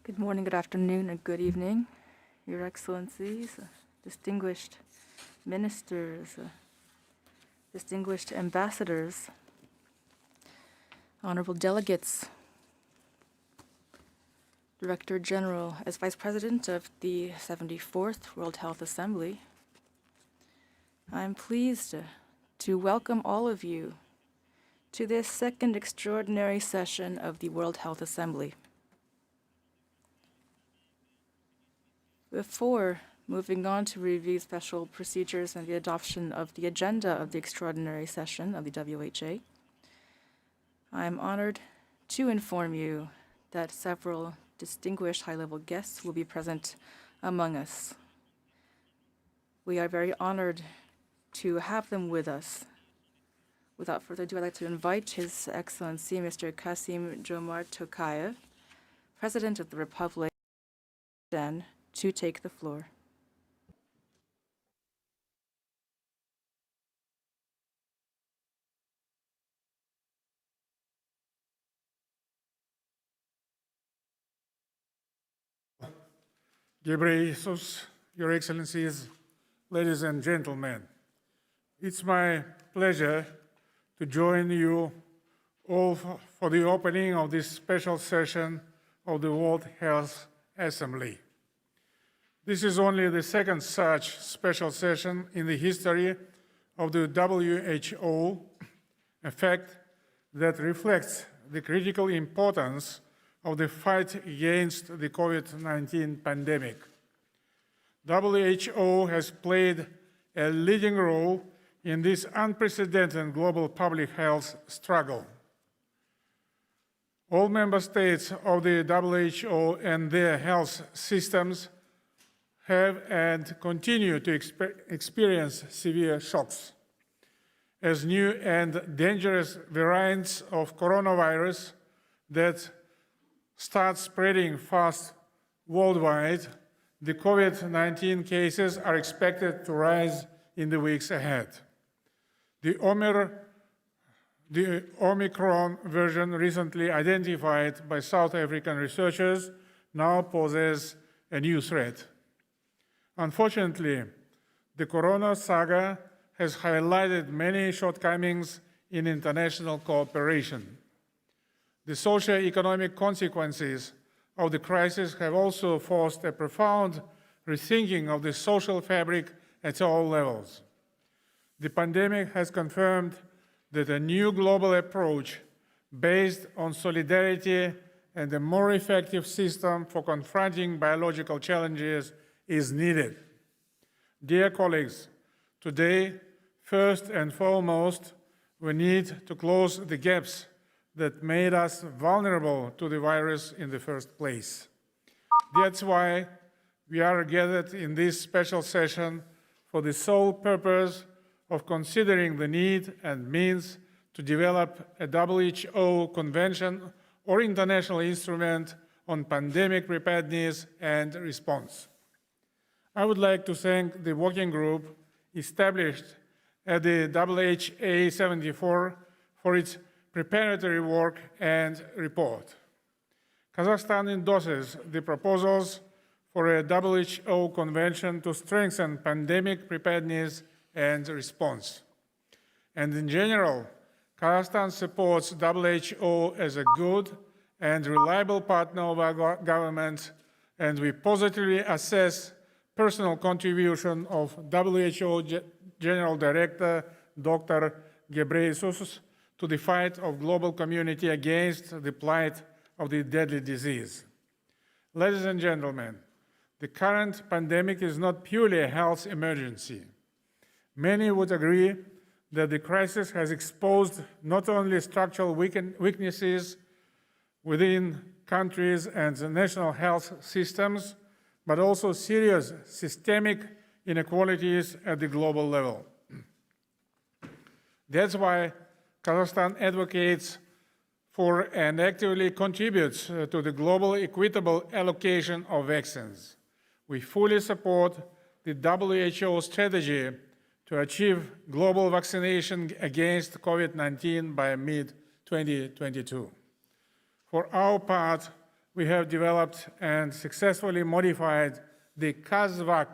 Good morning, good afternoon, and good evening, Your Excellencies, distinguished ministers, distinguished ambassadors, honorable delegates, Director General. As Vice President of the 74th World Health Assembly, I'm pleased to welcome all of you to this second extraordinary session of the World Health Assembly. Before moving on to review special procedures and the adoption of the agenda of the extraordinary session of the WHA, I am honored to inform you that several distinguished high-level guests will be present among us. We are very honored to have them with us. Without further ado, I'd like to invite His Excellency Mr. Kasim Jomart Tokayev, President of the Republic, to take the floor. Ghebreyesus, Your Excellencies, ladies and gentlemen, it's my pleasure to join you all for the opening of this special session of the World Health Assembly. This is only the second such special session in the history of the WHO, a fact that reflects the critical importance of the fight against the COVID-19 pandemic. WHO has played a leading role in this unprecedented global public health struggle. All member states of the WHO and their health systems have and continue to experience severe shocks as new and dangerous variants of coronavirus that start spreading fast worldwide. The COVID-19 cases are expected to rise in the weeks ahead. The Omicron version recently identified by South African researchers now poses a new threat. Unfortunately, the corona saga has highlighted many shortcomings in international cooperation. The socio-economic consequences of the crisis have also forced a profound rethinking of the social fabric at all levels. The pandemic has confirmed that a new global approach based on solidarity and a more effective system for confronting biological challenges is needed. Dear colleagues, today, first and foremost, we need to close the gaps that made us vulnerable to the virus in the first place. That's why we are gathered in this special session for the sole purpose of considering the need and means to develop a WHO convention or international instrument on pandemic preparedness and response. I would like to thank the working group established at the WHA 74 for its preparatory work and report. Kazakhstan endorses the proposals for a WHO convention to strengthen pandemic preparedness and response. And in general, Kazakhstan supports WHO as a good and reliable partner of our government, and we positively assess personal contribution of WHO General Director Dr. Ghebreyesus to the fight of global community against the plight of the deadly disease. Ladies and gentlemen, the current pandemic is not purely a health emergency. Many would agree that the crisis has exposed not only structural weaknesses within countries and national health systems, but also serious systemic inequalities at the global level. That's why Kazakhstan advocates for and actively contributes to the global equitable allocation of vaccines. We fully support the WHO strategy to achieve global vaccination against COVID-19 by mid-2022. For our part, we have developed and successfully modified the CASVAC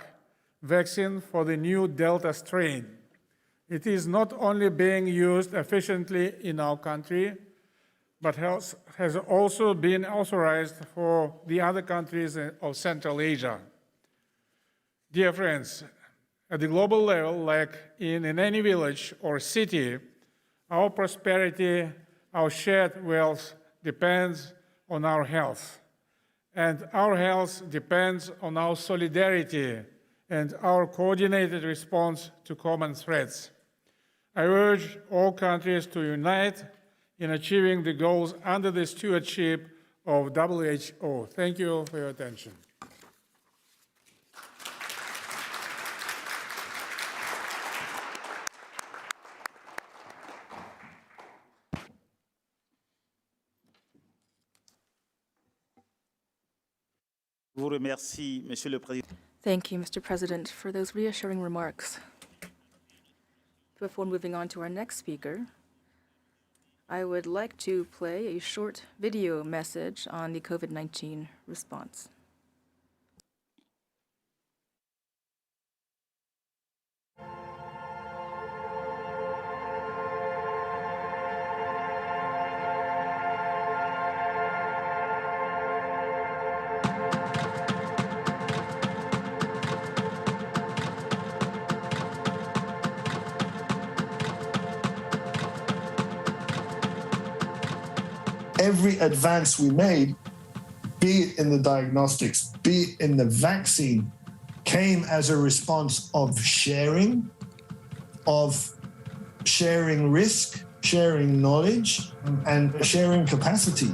vaccine for the new Delta strain. It is not only being used efficiently in our country, but has also been authorized for the other countries of Central Asia. Dear friends, at the global level, like in any village or city, our prosperity, our shared wealth depends on our health. And our health depends on our solidarity and our coordinated response to common threats. I urge all countries to unite in achieving the goals under the stewardship of WHO. Thank you for your attention. Je vous remercie, Monsieur le Président. Thank you, Mr. President, for those reassuring remarks. Before moving on to our next speaker, I would like to play a short video message on the COVID-19 response. Every advance we made, be it in the diagnostics, be it in the vaccine, came as a response of sharing risk, sharing knowledge, and sharing capacity.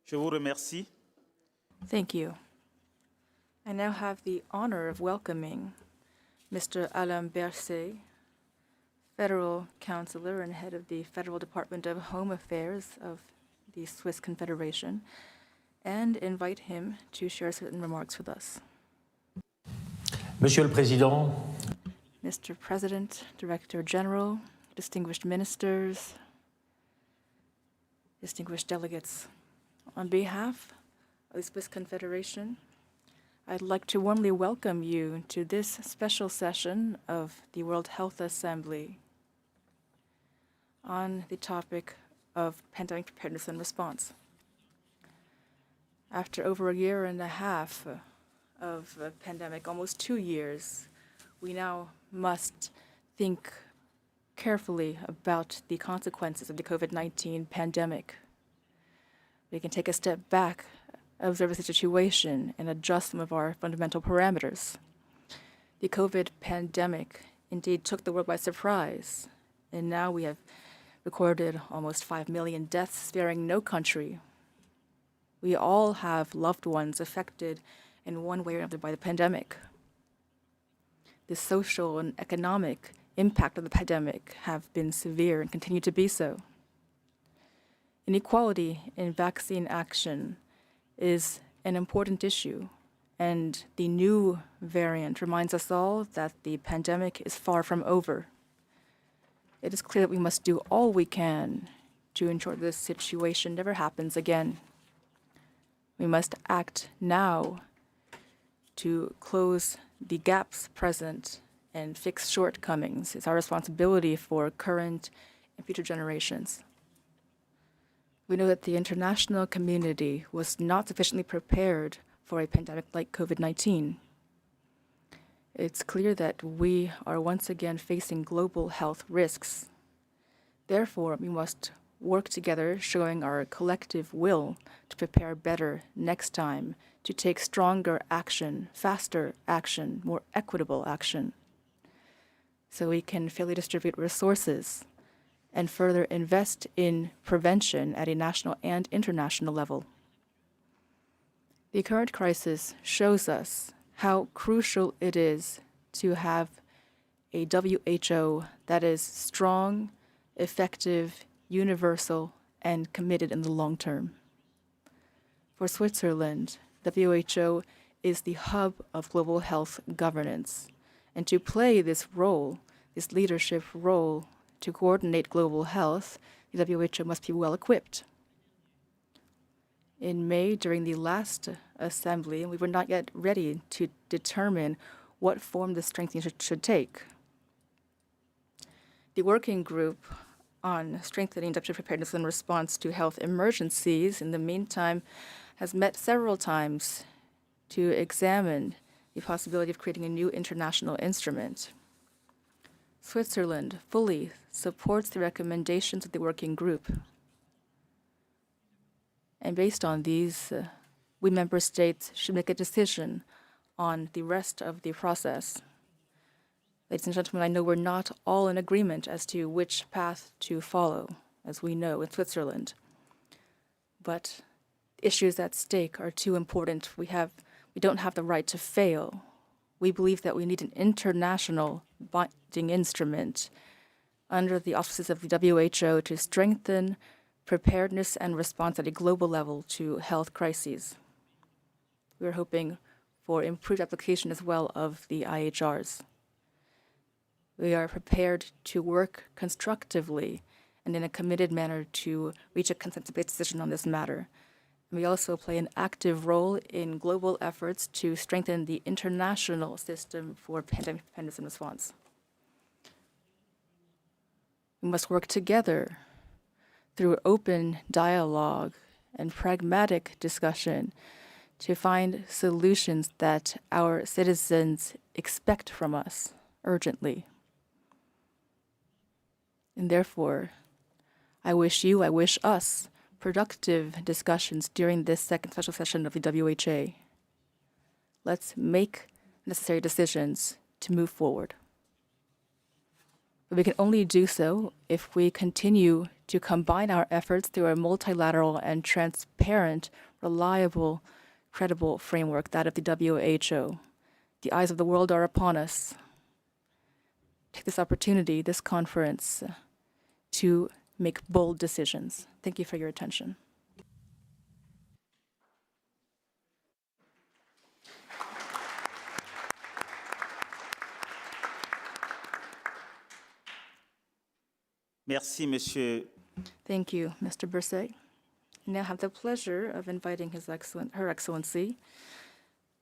Je vous remercie. Thank you. I now have the honor of welcoming Mr. Alain Berset, Federal Counselor and Head of the Federal Department of Home Affairs of the Swiss Confederation, and invite him to share certain remarks with us. Monsieur le Président, Mr. President, Director General, distinguished ministers, distinguished delegates, on behalf of the Swiss Confederation, I'd like to warmly welcome you to this special session of the World Health Assembly on the topic of pandemic preparedness and response. After over a year and a half of a pandemic, almost 2 years, we now must think carefully about the consequences of the COVID-19 pandemic. We can take a step back, observe the situation, and adjust some of our fundamental parameters. The COVID pandemic indeed took the world by surprise, and now we have recorded almost 5 million deaths, sparing no country. We all have loved ones affected in one way or another by the pandemic. The social and economic impact of the pandemic have been severe and continue to be so. Inequality in vaccine action is an important issue, and the new variant reminds us all that the pandemic is far from over. It is clear that we must do all we can to ensure this situation never happens again. We must act now to close the gaps present and fix shortcomings. It's our responsibility for current and future generations. We know that the international community was not sufficiently prepared for a pandemic like COVID-19. It's clear that we are once again facing global health risks. Therefore, we must work together, showing our collective will to prepare better next time, to take stronger action, faster action, more equitable action, so we can fairly distribute resources and further invest in prevention at a national and international level. The current crisis shows us how crucial it is to have a WHO that is strong, effective, universal, and committed in the long term. For Switzerland, WHO is the hub of global health governance, and to play this role, this leadership role, to coordinate global health, the WHO must be well equipped. In May, during the last assembly, we were not yet ready to determine what form the strengthening should take. The working group on strengthening adaptive preparedness in response to health emergencies, in the meantime, has met several times to examine the possibility of creating a new international instrument. Switzerland fully supports the recommendations of the working group. And based on these, we member states should make a decision on the rest of the process. Ladies and gentlemen, I know we're not all in agreement as to which path to follow, as we know in Switzerland. But issues at stake are too important. We don't have the right to fail. We believe that we need an international binding instrument under the auspices of the WHO to strengthen preparedness and response at a global level to health crises. We are hoping for improved application as well of the IHRs. We are prepared to work constructively and in a committed manner to reach a consensus-based decision on this matter. We also play an active role in global efforts to strengthen the international system for pandemic preparedness and response. We must work together through open dialogue and pragmatic discussion to find solutions that our citizens expect from us urgently. And therefore, I wish us productive discussions during this second special session of the WHA. Let's make necessary decisions to move forward. But we can only do so if we continue to combine our efforts through a multilateral and transparent, reliable, credible framework, that of the WHO. The eyes of the world are upon us. Take this opportunity, this conference, to make bold decisions. Thank you for your attention. Merci, Monsieur. Thank you, Mr. Berset. I now have the pleasure of inviting Her Excellency,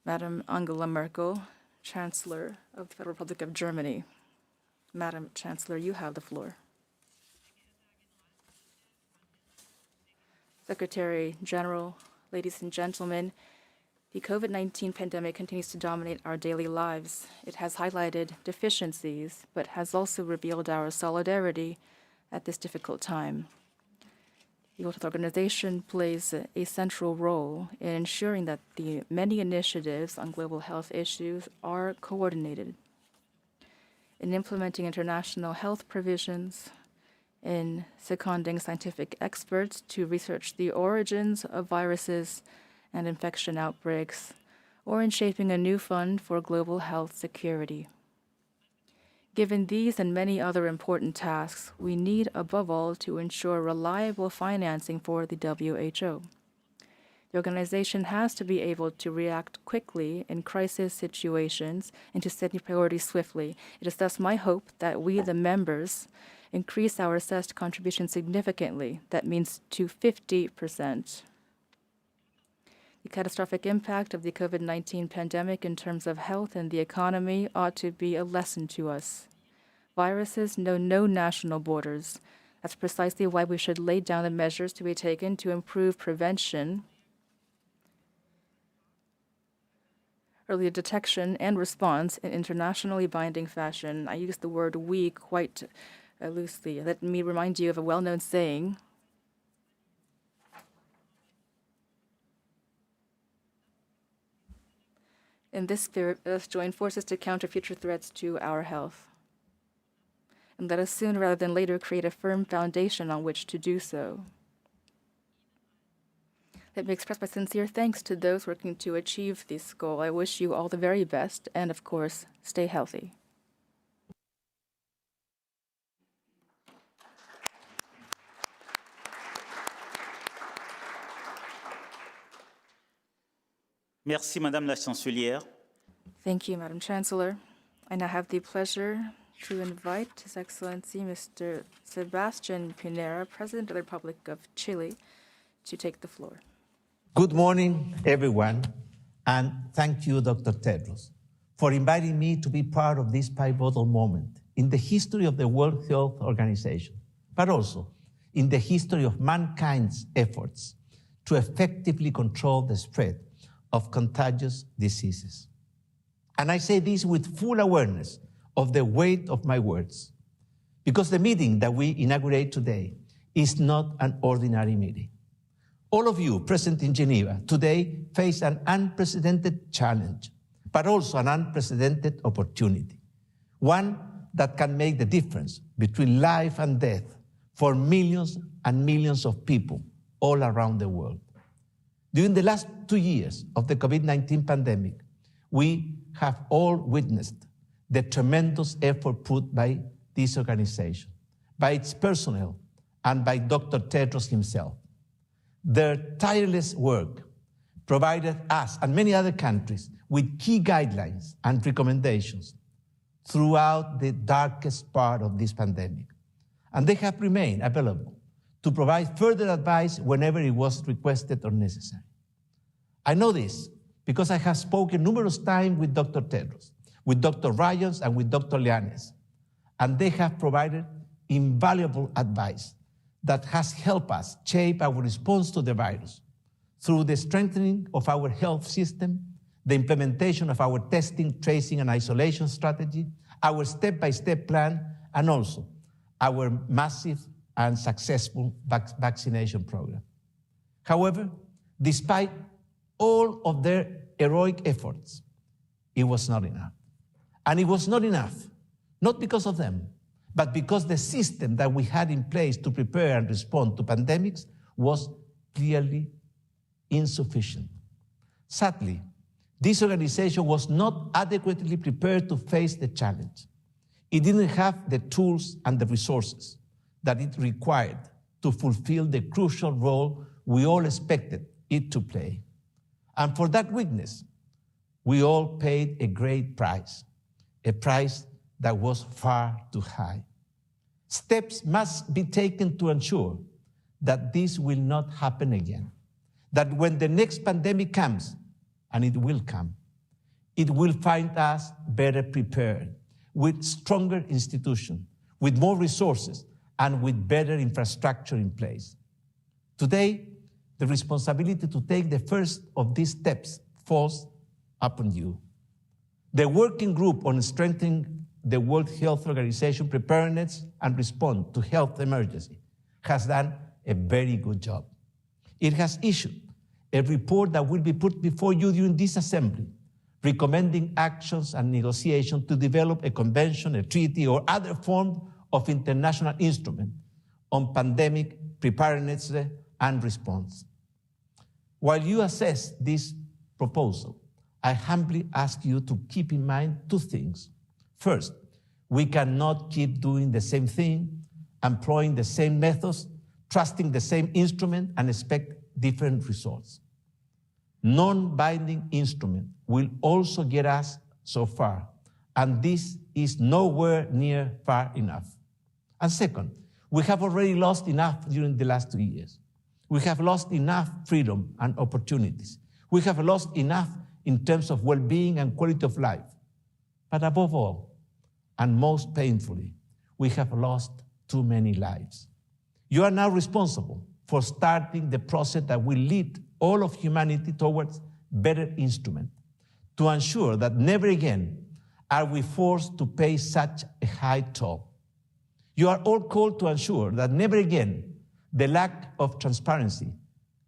Madam Angela Merkel, Chancellor of the Federal Republic of Germany. Madam Chancellor, you have the floor. Secretary General, ladies and gentlemen, the COVID-19 pandemic continues to dominate our daily lives. It has highlighted deficiencies, but has also revealed our solidarity at this difficult time. The World Health Organization plays a central role in ensuring that the many initiatives on global health issues are coordinated, in implementing international health provisions, in seconding scientific experts to research the origins of viruses and infection outbreaks, or in shaping a new fund for global health security. Given these and many other important tasks, we need, above all, to ensure reliable financing for the WHO. The organization has to be able to react quickly in crisis situations and to set new priorities swiftly. It is thus my hope that we, the members, increase our assessed contribution significantly. That means to 50%. The catastrophic impact of the COVID-19 pandemic in terms of health and the economy ought to be a lesson to us. Viruses know no national borders. That's precisely why we should lay down the measures to be taken to improve prevention, early detection, and response in internationally binding fashion. I use the word "we" quite loosely. Let me remind you of a well-known saying. In this spirit, let us join forces to counter future threats to our health. And let us sooner rather than later create a firm foundation on which to do so. Let me express my sincere thanks to those working to achieve this goal. I wish you all the very best, and of course, stay healthy. Merci, Madame la Chancelière. Thank you, Madam Chancellor. I now have the pleasure to invite His Excellency Mr. Sebastian Pinera, President of the Republic of Chile, to take the floor. Good morning, everyone, and thank you, Dr. Tedros, for inviting me to be part of this pivotal moment in the history of the World Health Organization, but also in the history of mankind's efforts to effectively control the spread of contagious diseases. And I say this with full awareness of the weight of my words, because the meeting that we inaugurate today is not an ordinary meeting. All of you present in Geneva today face an unprecedented challenge, but also an unprecedented opportunity, one that can make the difference between life and death for millions and millions of people all around the world. During the last 2 years of the COVID-19 pandemic, we have all witnessed the tremendous effort put by this organization, by its personnel, and by Dr. Tedros himself. Their tireless work provided us and many other countries with key guidelines and recommendations throughout the darkest part of this pandemic. And they have remained available to provide further advice whenever it was requested or necessary. I know this because I have spoken numerous times with Dr. Tedros, with Dr. Ryans, and with Dr. Llanes, and they have provided invaluable advice that has helped us shape our response to the virus through the strengthening of our health system, the implementation of our testing, tracing, and isolation strategy, our step-by-step plan, and also our massive and successful vaccination program. However, despite all of their heroic efforts, it was not enough. And it was not enough, not because of them, but because the system that we had in place to prepare and respond to pandemics was clearly insufficient. Sadly, this organization was not adequately prepared to face the challenge. It didn't have the tools and the resources that it required to fulfill the crucial role we all expected it to play. And for that weakness, we all paid a great price, a price that was far too high. Steps must be taken to ensure that this will not happen again, that when the next pandemic comes, and it will come, it will find us better prepared, with stronger institutions, with more resources, and with better infrastructure in place. Today, the responsibility to take the first of these steps falls upon you. The working group on strengthening the World Health Organization preparedness and response to health emergency has done a very good job. It has issued a report that will be put before you during this assembly, recommending actions and negotiations to develop a convention, a treaty, or other form of international instrument on pandemic preparedness and response. While you assess this proposal, I humbly ask you to keep in mind two things. First, we cannot keep doing the same thing, employing the same methods, trusting the same instrument, and expect different results. Non-binding instrument will also get us so far, and this is nowhere near far enough. And second, we have already lost enough during the last 2 years. We have lost enough freedom and opportunities. We have lost enough in terms of well-being and quality of life. But above all, and most painfully, we have lost too many lives. You are now responsible for starting the process that will lead all of humanity towards better instrument to ensure that never again are we forced to pay such a high toll. You are all called to ensure that never again the lack of transparency,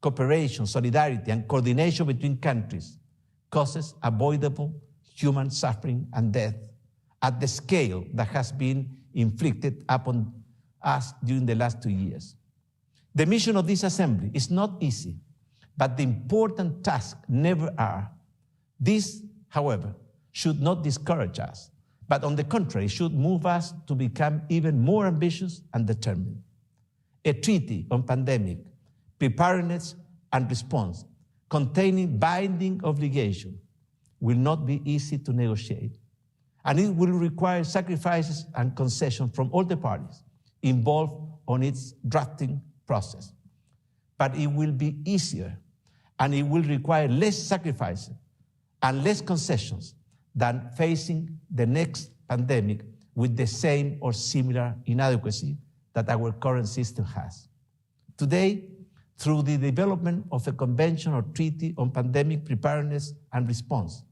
cooperation, solidarity, and coordination between countries causes avoidable human suffering and death at the scale that has been inflicted upon us during the last 2 years. The mission of this assembly is not easy, but the important tasks never are. This, however, should not discourage us, but on the contrary, should move us to become even more ambitious and determined. A treaty on pandemic, preparedness, and response containing binding obligation will not be easy to negotiate, and it will require sacrifices and concessions from all the parties involved on its drafting process. But it will be easier, and it will require less sacrifices and less concessions than facing the next pandemic with the same or similar inadequacy that our current system has. Today, through the development of a convention or treaty on pandemic preparedness and response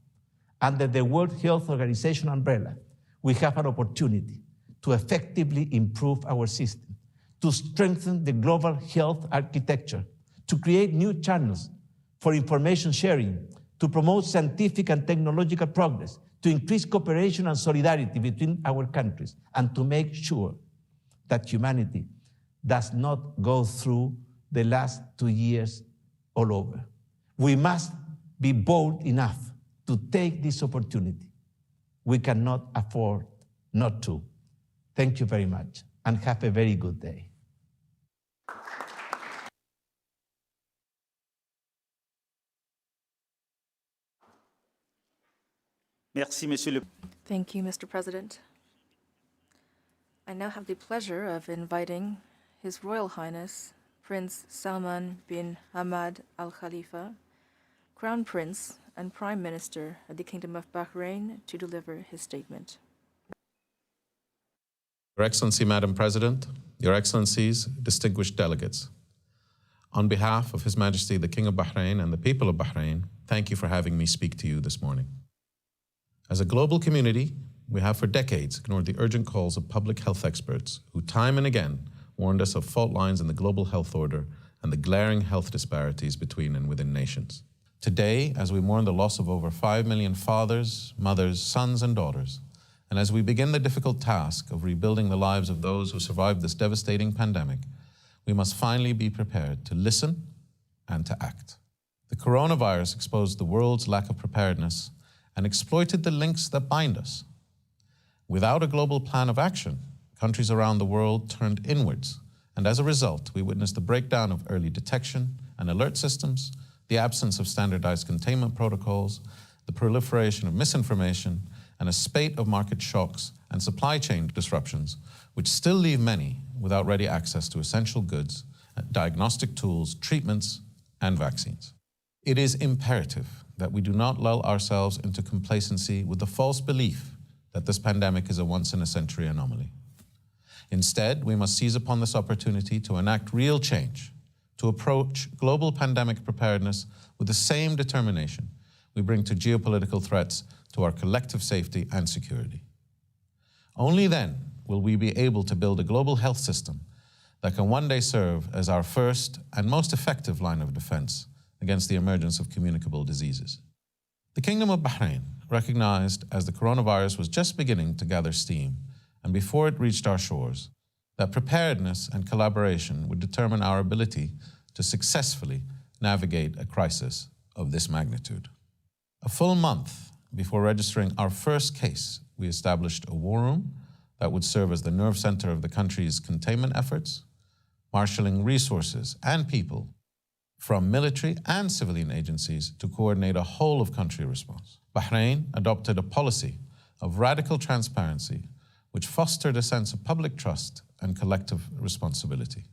under the World Health Organization umbrella, we have an opportunity to effectively improve our system, to strengthen the global health architecture, to create new channels for information sharing, to promote scientific and technological progress, to increase cooperation and solidarity between our countries, and to make sure that humanity does not go through the last 2 years all over. We must be bold enough to take this opportunity. We cannot afford not to. Thank you very much, and have a very good day. Merci, Monsieur le Thank you, Mr. President. I now have the pleasure of inviting His Royal Highness, Prince Salman bin Hamad Al Khalifa, Crown Prince and Prime Minister of the Kingdom of Bahrain, to deliver his statement. Your Excellency, Madam President, Your Excellencies, distinguished delegates, on behalf of His Majesty the King of Bahrain and the people of Bahrain, thank you for having me speak to you this morning. As a global community, we have for decades ignored the urgent calls of public health experts who time and again warned us of fault lines in the global health order and the glaring health disparities between and within nations. Today, as we mourn the loss of over 5 million fathers, mothers, sons, and daughters, And as we begin the difficult task of rebuilding the lives of those who survived this devastating pandemic, we must finally be prepared to listen and to act. The coronavirus exposed the world's lack of preparedness and exploited the links that bind us. Without a global plan of action, countries around the world turned inwards, and as a result, we witnessed the breakdown of early detection and alert systems, the absence of standardized containment protocols, the proliferation of misinformation, and a spate of market shocks and supply chain disruptions, which still leave many without ready access to essential goods, diagnostic tools, treatments, and vaccines. It is imperative that we do not lull ourselves into complacency with the false belief that this pandemic is a once-in-a-century anomaly. Instead, we must seize upon this opportunity to enact real change, to approach global pandemic preparedness with the same determination we bring to geopolitical threats to our collective safety and security. Only then will we be able to build a global health system that can one day serve as our first and most effective line of defense against the emergence of communicable diseases. The Kingdom of Bahrain recognized as the coronavirus was just beginning to gather steam, and before it reached our shores, that preparedness and collaboration would determine our ability to successfully navigate a crisis of this magnitude. A full month before registering our first case, we established a war room that would serve as the nerve center of the country's containment efforts, marshalling resources and people from military and civilian agencies to coordinate a whole-of-country response. Bahrain adopted a policy of radical transparency which fostered a sense of public trust and collective responsibility.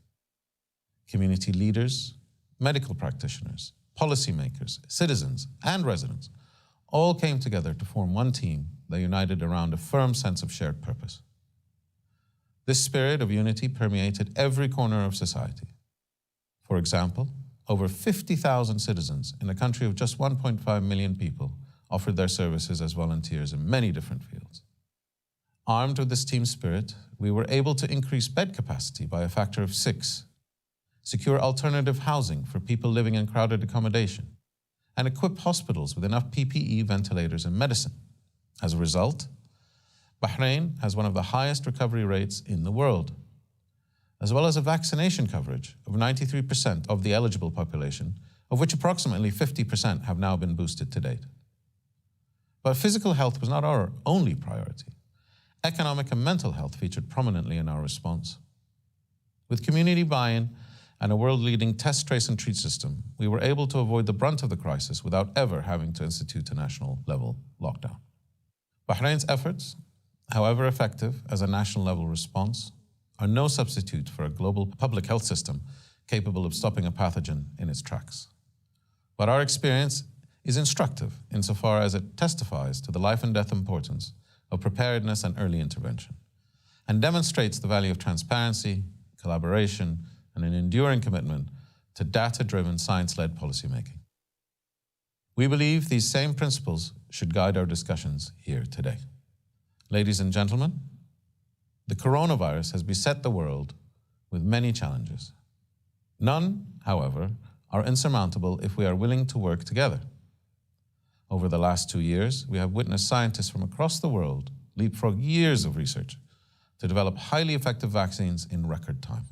Community leaders, medical practitioners, policymakers, citizens, and residents all came together to form one team that united around a firm sense of shared purpose. This spirit of unity permeated every corner of society. For example, over 50,000 citizens in a country of just 1.5 million people offered their services as volunteers in many different fields. Armed with this team spirit, we were able to increase bed capacity by a factor of 6, secure alternative housing for people living in crowded accommodation, and equip hospitals with enough PPE, ventilators, and medicine. As a result, Bahrain has one of the highest recovery rates in the world, as well as a vaccination coverage of 93% of the eligible population, of which approximately 50% have now been boosted to date. But physical health was not our only priority. Economic and mental health featured prominently in our response. With community buy-in and a world-leading test, trace, and treat system, we were able to avoid the brunt of the crisis without ever having to institute a national-level lockdown. Bahrain's efforts, however effective as a national-level response, are no substitute for a global public health system capable of stopping a pathogen in its tracks. But our experience is instructive insofar as it testifies to the life and death importance of preparedness and early intervention, and demonstrates the value of transparency, collaboration, and an enduring commitment to data-driven, science-led policymaking. We believe these same principles should guide our discussions here today. Ladies and gentlemen, the coronavirus has beset the world with many challenges. None, however, are insurmountable if we are willing to work together. Over the last 2 years, we have witnessed scientists from across the world leapfrog years of research to develop highly effective vaccines in record time.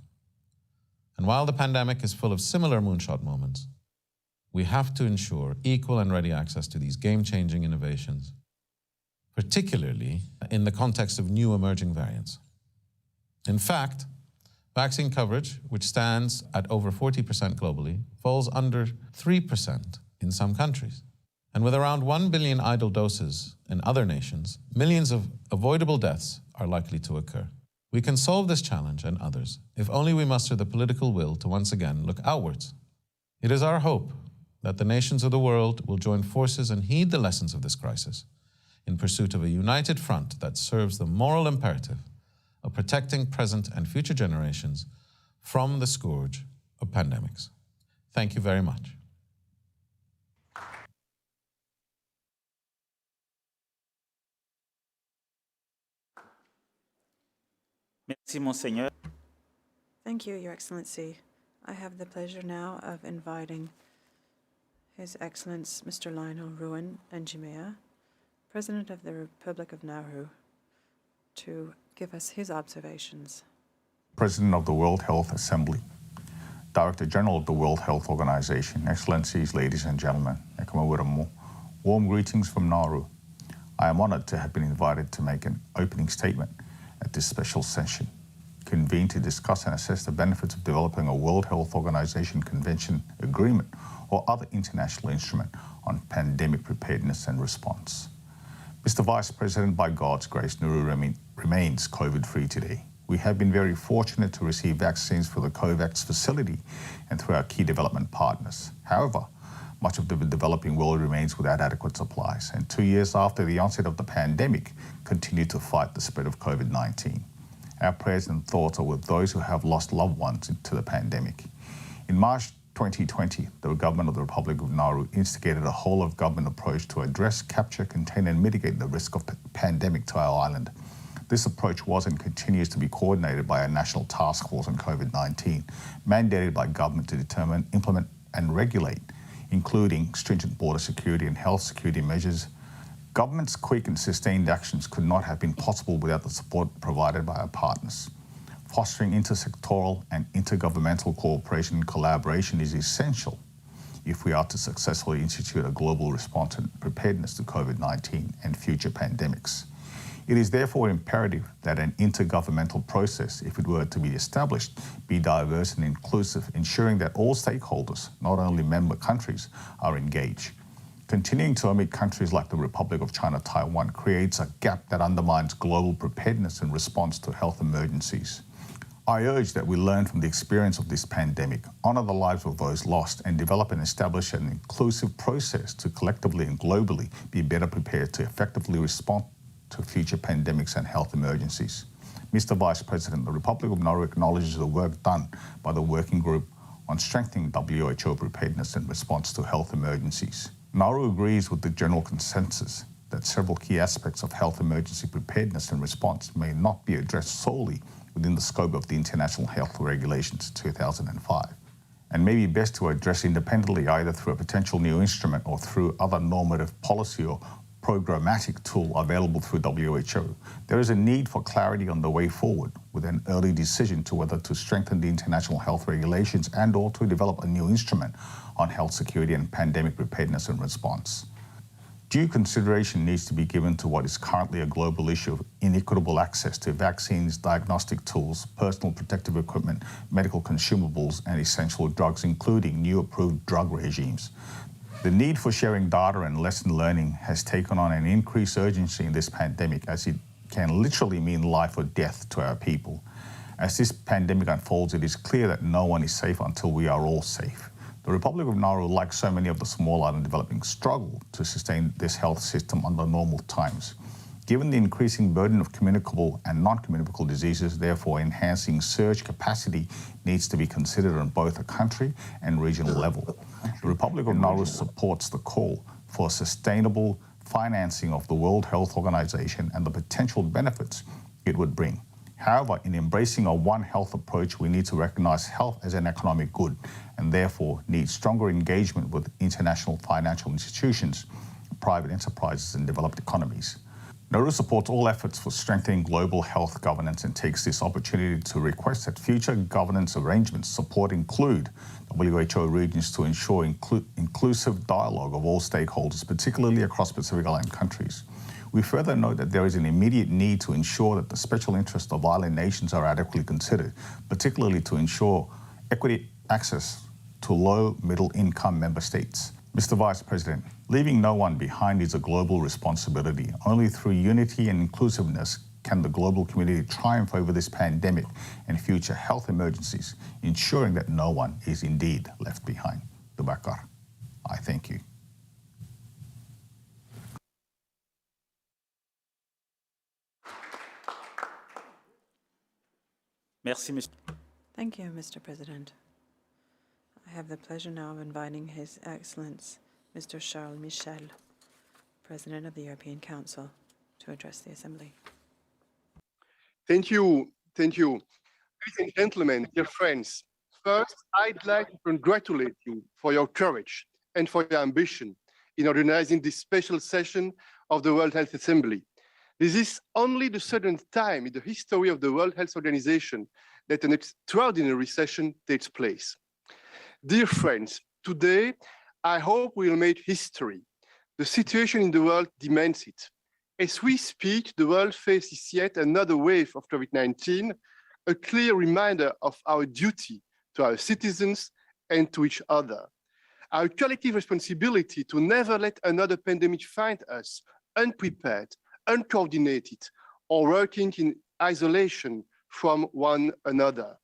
And while the pandemic is full of similar moonshot moments, we have to ensure equal and ready access to these game-changing innovations, particularly in the context of new emerging variants. In fact, vaccine coverage, which stands at over 40% globally, falls under 3% in some countries. And with around 1 billion idle doses in other nations, millions of avoidable deaths are likely to occur. We can solve this challenge and others if only we muster the political will to once again look outwards. It is our hope that the nations of the world will join forces and heed the lessons of this crisis in pursuit of a united front that serves the moral imperative of protecting present and future generations from the scourge of pandemics. Thank you very much. Merci, Monseigneur. Thank you, Your Excellency. I have the pleasure now of inviting His Excellence Mr. Lionel Ruin Njimea, President of the Republic of Nauru, to give us his observations. President of the World Health Assembly, Director General of the World Health Organization, Excellencies, ladies and gentlemen, warm greetings from Nauru. I am honored to have been invited to make an opening statement at this special session, convened to discuss and assess the benefits of developing a World Health Organization Convention agreement or other international instrument on pandemic preparedness and response. Mr. Vice President, by God's grace, Nauru remains COVID-free today. We have been very fortunate to receive vaccines through the COVAX facility and through our key development partners. However, much of the developing world remains without adequate supplies, and 2 years after the onset of the pandemic, continue to fight the spread of COVID-19. Our prayers and thoughts are with those who have lost loved ones to the pandemic. In March 2020, the government of the Republic of Nauru instigated a whole-of-government approach to address, capture, contain, and mitigate the risk of pandemic to our island. This approach was and continues to be coordinated by a national task force on COVID-19, mandated by government to determine, implement, and regulate, including stringent border security and health security measures. Government's quick and sustained actions could not have been possible without the support provided by our partners. Fostering intersectoral and intergovernmental cooperation and collaboration is essential if we are to successfully institute a global response and preparedness to COVID-19 and future pandemics. It is therefore imperative that an intergovernmental process, if it were to be established, be diverse and inclusive, ensuring that all stakeholders, not only member countries, are engaged. Continuing to omit countries like the Republic of China, Taiwan creates a gap that undermines global preparedness and response to health emergencies. I urge that we learn from the experience of this pandemic, honor the lives of those lost, and develop and establish an inclusive process to collectively and globally be better prepared to effectively respond to future pandemics and health emergencies. Mr. Vice President, the Republic of Nauru acknowledges the work done by the Working Group on strengthening WHO preparedness and response to health emergencies. Nauru agrees with the general consensus that several key aspects of health emergency preparedness and response may not be addressed solely within the scope of the International Health Regulations 2005, and may be best to address independently either through a potential new instrument or through other normative policy or programmatic tool available through WHO. There is a need for clarity on the way forward with an early decision to whether to strengthen the international health regulations and or to develop a new instrument on health security and pandemic preparedness and response. Due consideration needs to be given to what is currently a global issue of inequitable access to vaccines, diagnostic tools, personal protective equipment, medical consumables, and essential drugs, including new approved drug regimes. The need for sharing data and lesson learning has taken on an increased urgency in this pandemic, as it can literally mean life or death to our people. As this pandemic unfolds, it is clear that no one is safe until we are all safe. The Republic of Nauru, like so many of the small island developing, struggle to sustain this health system under normal times. Given the increasing burden of communicable and non-communicable diseases, therefore enhancing surge capacity needs to be considered on both a country and regional level. The Republic of Nauru supports the call for sustainable financing of the World Health Organization and the potential benefits it would bring. However, in embracing a One Health approach, we need to recognize health as an economic good and therefore need stronger engagement with international financial institutions, private enterprises, and developed economies. Nauru supports all efforts for strengthening global health governance and takes this opportunity to request that future governance arrangements include WHO regions to ensure inclusive dialogue of all stakeholders, particularly across Pacific Island countries. We further note that there is an immediate need to ensure that the special interests of island nations are adequately considered, particularly to ensure equity access to low, middle-income member states. Mr. Vice President, leaving no one behind is a global responsibility. Only through unity and inclusiveness can the global community triumph over this pandemic and future health emergencies, ensuring that no one is indeed left behind. Dubakar, I thank you. Merci, Mr. Thank you, Mr. President. I have the pleasure now of inviting His Excellence, Mr. Charles Michel, President of the European Council, to address the Assembly. Thank you. Thank you. Ladies and gentlemen, dear friends, first, I'd like to congratulate you for your courage and for your ambition in organizing this special session of the World Health Assembly. This is only the second time in the history of the World Health Organization that an extraordinary session takes place. Dear friends, today, I hope we will make history. The situation in the world demands it. As we speak, the world faces yet another wave of COVID-19, a clear reminder of our duty to our citizens and to each other. Our collective responsibility to never let another pandemic find us unprepared, uncoordinated, or working in isolation from one another.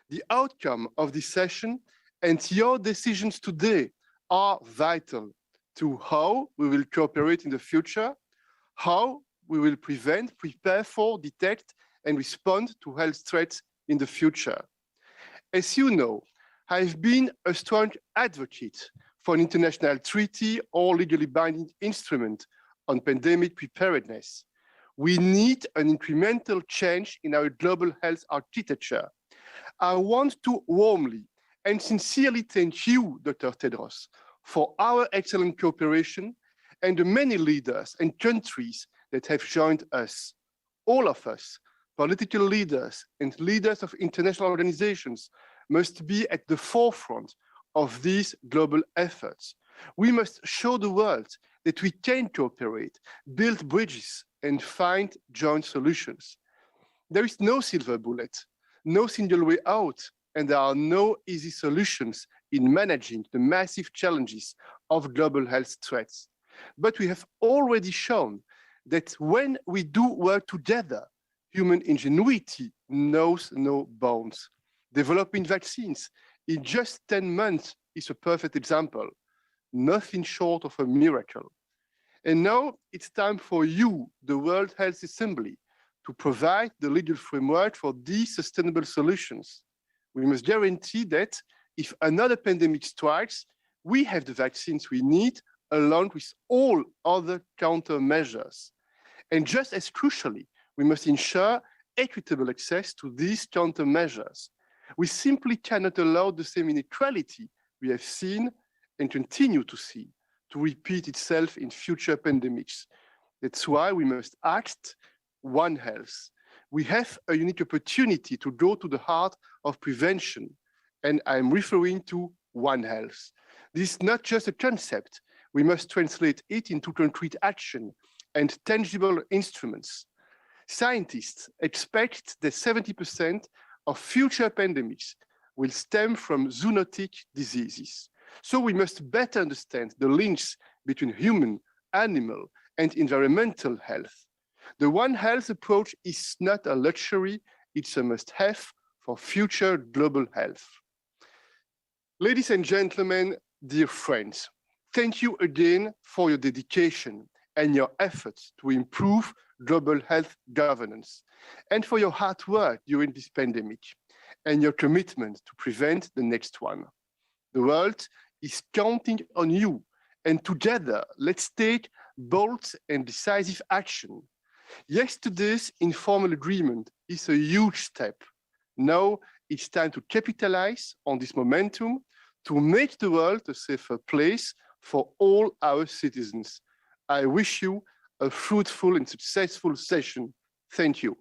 The outcome of this session and your decisions today are vital to how we will cooperate in the future, how we will prevent, prepare for, detect, and respond to health threats in the future. As you know, I've been a strong advocate for an international treaty or legally binding instrument on pandemic preparedness. We need an incremental change in our global health architecture. I want to warmly and sincerely thank you, Dr. Tedros, for our excellent cooperation and the many leaders and countries that have joined us. All of us, political leaders and leaders of international organizations, must be at the forefront of these global efforts. We must show the world that we can cooperate, build bridges, and find joint solutions. There is no silver bullet, no single way out, and there are no easy solutions in managing the massive challenges of global health threats. But we have already shown that when we do work together, human ingenuity knows no bounds. Developing vaccines in just 10 months is a perfect example, nothing short of a miracle. And now it's time for you, the World Health Assembly, to provide the legal framework for these sustainable solutions. We must guarantee that if another pandemic strikes, we have the vaccines we need along with all other countermeasures. And just as crucially, we must ensure equitable access to these countermeasures. We simply cannot allow the same inequality we have seen and continue to see to repeat itself in future pandemics. That's why we must act One Health. We have a unique opportunity to go to the heart of prevention, and I'm referring to One Health. This is not just a concept. We must translate it into concrete action and tangible instruments. Scientists expect that 70% of future pandemics will stem from zoonotic diseases. So we must better understand the links between human, animal, and environmental health. The One Health approach is not a luxury, it's a must-have for future global health. Ladies and gentlemen, dear friends, thank you again for your dedication and your efforts to improve global health governance, and for your hard work during this pandemic, and your commitment to prevent the next one. The world is counting on you, and together, let's take bold and decisive action. Yesterday's informal agreement is a huge step. Now it's time to capitalize on this momentum to make the world a safer place for all our citizens. I wish you a fruitful and successful session. Thank you.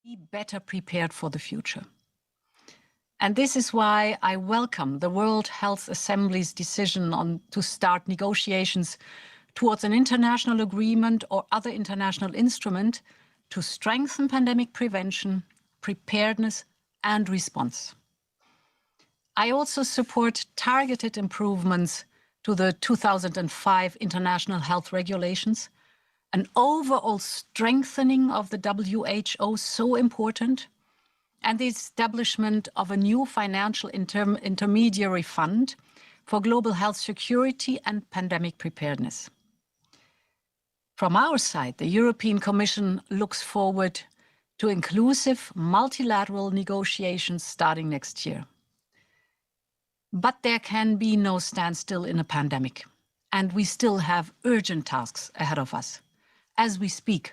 Be better prepared for the future. And this is why I welcome the World Health Assembly's decision to start negotiations towards an international agreement or other international instrument to strengthen pandemic prevention, preparedness, and response. I also support targeted improvements to the 2005 International Health Regulations, an overall strengthening of the WHO, so important, and the establishment of a new financial intermediary fund for global health security and pandemic preparedness. From our side, the European Commission looks forward to inclusive multilateral negotiations starting next year. But there can be no standstill in a pandemic, and we still have urgent tasks ahead of us. As we speak,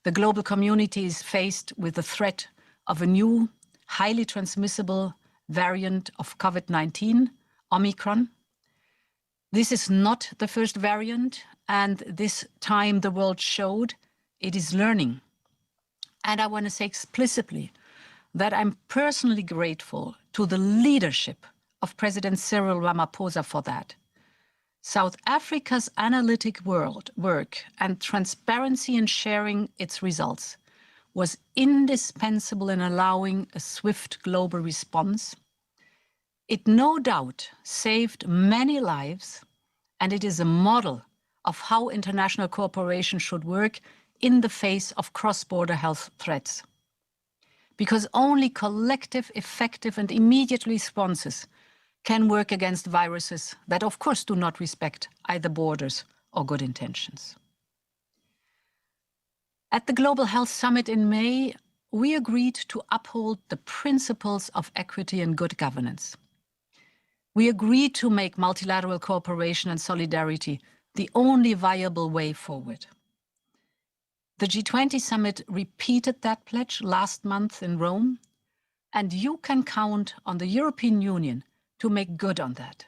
the global community is faced with the threat of a new, highly transmissible variant of COVID-19, Omicron. This is not the first variant, and this time the world showed it is learning. And I want to say explicitly that I'm personally grateful to the leadership of President Cyril Ramaphosa for that. South Africa's analytic work and transparency in sharing its results was indispensable in allowing a swift global response. It no doubt saved many lives, and it is a model of how international cooperation should work in the face of cross-border health threats. Because only collective, effective, and immediate responses can work against viruses that, of course, do not respect either borders or good intentions. At the Global Health Summit in May, we agreed to uphold the principles of equity and good governance. We agreed to make multilateral cooperation and solidarity the only viable way forward. The G20 summit repeated that pledge last month in Rome, and you can count on the European Union to make good on that.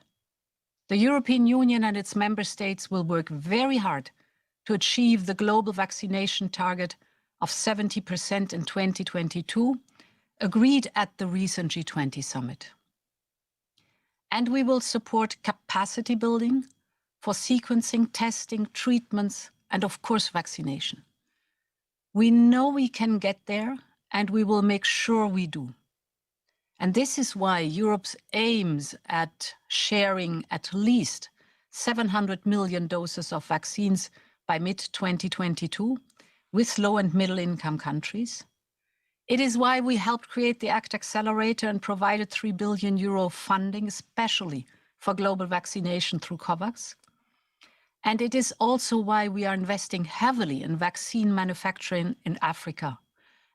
The European Union and its member states will work very hard to achieve the global vaccination target of 70% in 2022, agreed at the recent G20 summit. And we will support capacity building for sequencing, testing, treatments, and of course, vaccination. We know we can get there, and we will make sure we do. And this is why Europe aims at sharing at least 700 million doses of vaccines by mid-2022 with low and middle income countries. It is why we helped create the ACT Accelerator and provided €3 billion funding, especially for global vaccination through COVAX. And it is also why we are investing heavily in vaccine manufacturing in Africa.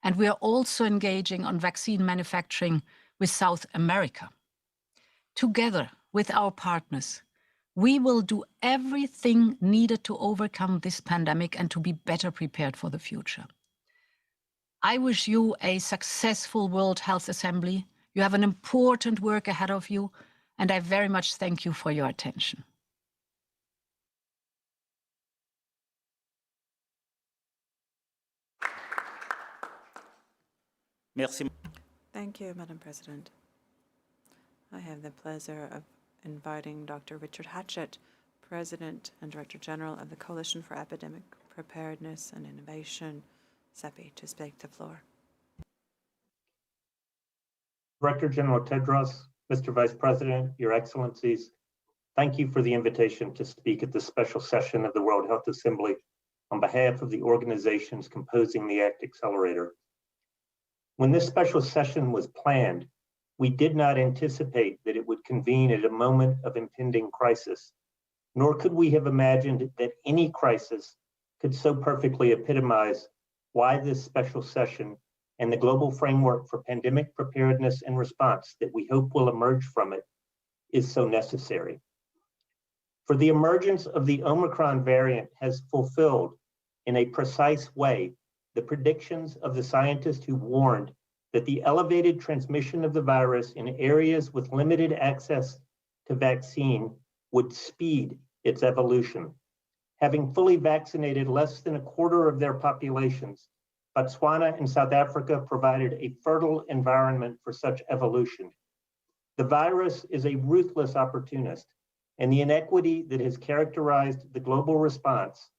And we are also engaging on vaccine manufacturing with South America. Together with our partners, we will do everything needed to overcome this pandemic and to be better prepared for the future. I wish you a successful World Health Assembly. You have an important work ahead of you, and I very much thank you for your attention. Merci. Thank you, Madam President. I have the pleasure of inviting Dr. Richard Hatchett, President and Director General of the Coalition for Epidemic Preparedness and Innovation, CEPI, to take the floor. Director General Tedros, Mr. Vice President, Your Excellencies, thank you for the invitation to speak at this special session of the World Health Assembly on behalf of the organizations composing the ACT Accelerator. When this special session was planned, we did not anticipate that it would convene at a moment of impending crisis, nor could we have imagined that any crisis could so perfectly epitomize why this special session and the global framework for pandemic preparedness and response that we hope will emerge from it is so necessary. For the emergence of the Omicron variant has fulfilled in a precise way the predictions of the scientists who warned that the elevated transmission of the virus in areas with limited access to vaccine would speed its evolution. Having fully vaccinated less than a quarter of their populations, Botswana and South Africa provided a fertile environment for such evolution. The virus is a ruthless opportunist, and the inequity that has characterized the global response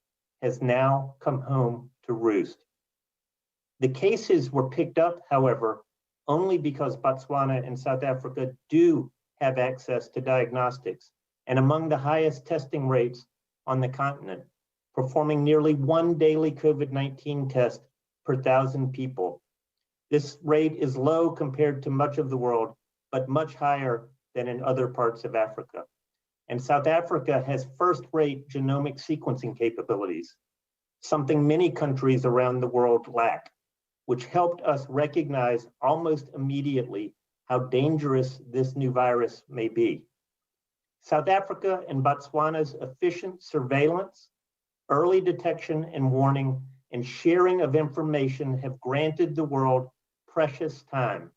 has now come home to roost. The cases were picked up, however, only because Botswana and South Africa do have access to diagnostics and among the highest testing rates on the continent, performing nearly one daily COVID-19 test per 1,000 people. This rate is low compared to much of the world, but much higher than in other parts of Africa. And South Africa has first-rate genomic sequencing capabilities, something many countries around the world lack, which helped us recognize almost immediately how dangerous this new virus may be. South Africa and Botswana's efficient surveillance, early detection and warning, and sharing of information have granted the world precious time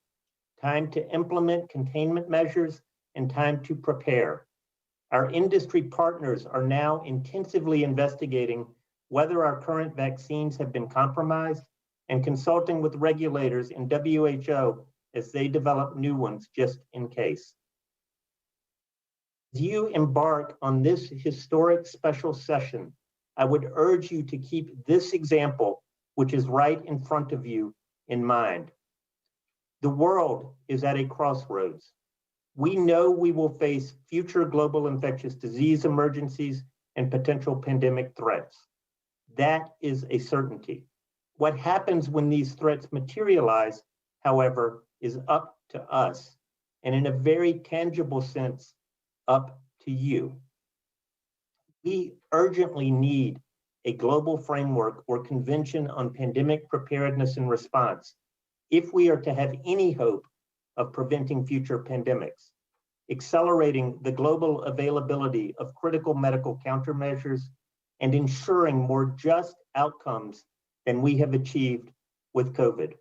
to implement containment measures and time to prepare. Our industry partners are now intensively investigating whether our current vaccines have been compromised and consulting with regulators in WHO as they develop new ones just in case. As you embark on this historic special session, I would urge you to keep this example, which is right in front of you, in mind. The world is at a crossroads. We know we will face future global infectious disease emergencies and potential pandemic threats. That is a certainty. What happens when these threats materialize, however, is up to us, and in a very tangible sense, up to you. We urgently need a global framework or convention on pandemic preparedness and response if we are to have any hope of preventing future pandemics, accelerating the global availability of critical medical countermeasures, and ensuring more just outcomes than we have achieved with COVID.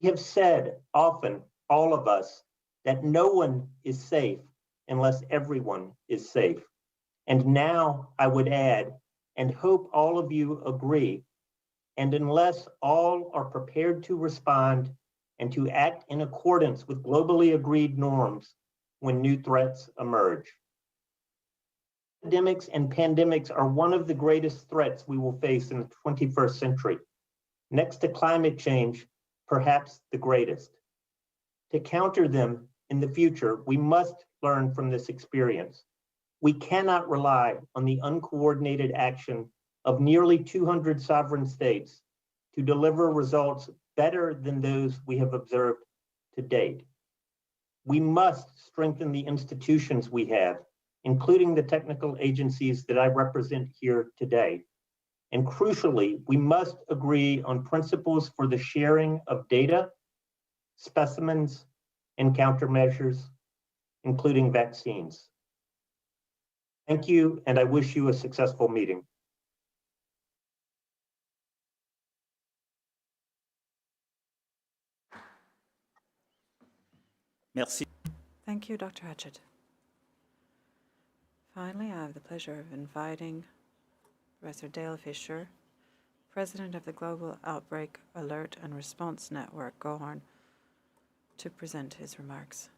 We have said often, all of us, that no one is safe unless everyone is safe. And now I would add, and hope all of you agree, and unless all are prepared to respond and to act in accordance with globally agreed norms when new threats emerge. Epidemics and pandemics are one of the greatest threats we will face in the 21st century. Next to climate change, perhaps the greatest. To counter them in the future, we must learn from this experience. We cannot rely on the uncoordinated action of nearly 200 sovereign states to deliver results better than those we have observed to date. We must strengthen the institutions we have, including the technical agencies that I represent here today. And crucially, we must agree on principles for the sharing of data, specimens, and countermeasures, including vaccines. Thank you, and I wish you a successful meeting. Merci. Thank you, Dr. Hatchett. Finally, I have the pleasure of inviting Professor Dale Fisher, President of the Global Outbreak Alert and Response Network, GOHARN, to present his remarks.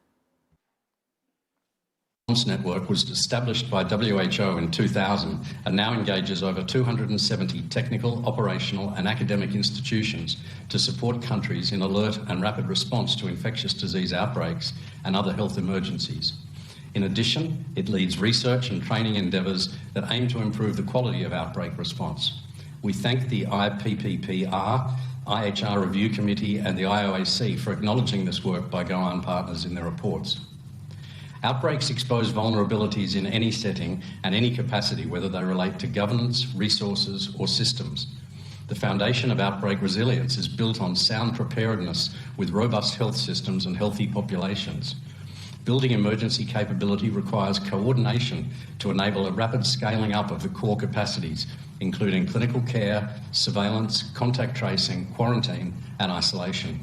Response Network was established by WHO in 2000 and now engages over 270 technical, operational and academic institutions to support countries in alert and rapid response to infectious disease outbreaks and other health emergencies. In addition, it leads research and training endeavours that aim to improve the quality of outbreak response. We thank the IPPPR, IHR Review Committee and the IOAC for acknowledging this work by GOHARN partners in their reports. Outbreaks expose vulnerabilities in any setting and any capacity, whether they relate to governance, resources, or systems. The foundation of outbreak resilience is built on sound preparedness with robust health systems and healthy populations. Building emergency capability requires coordination to enable a rapid scaling up of the core capacities, including clinical care, surveillance, contact tracing, quarantine, and isolation.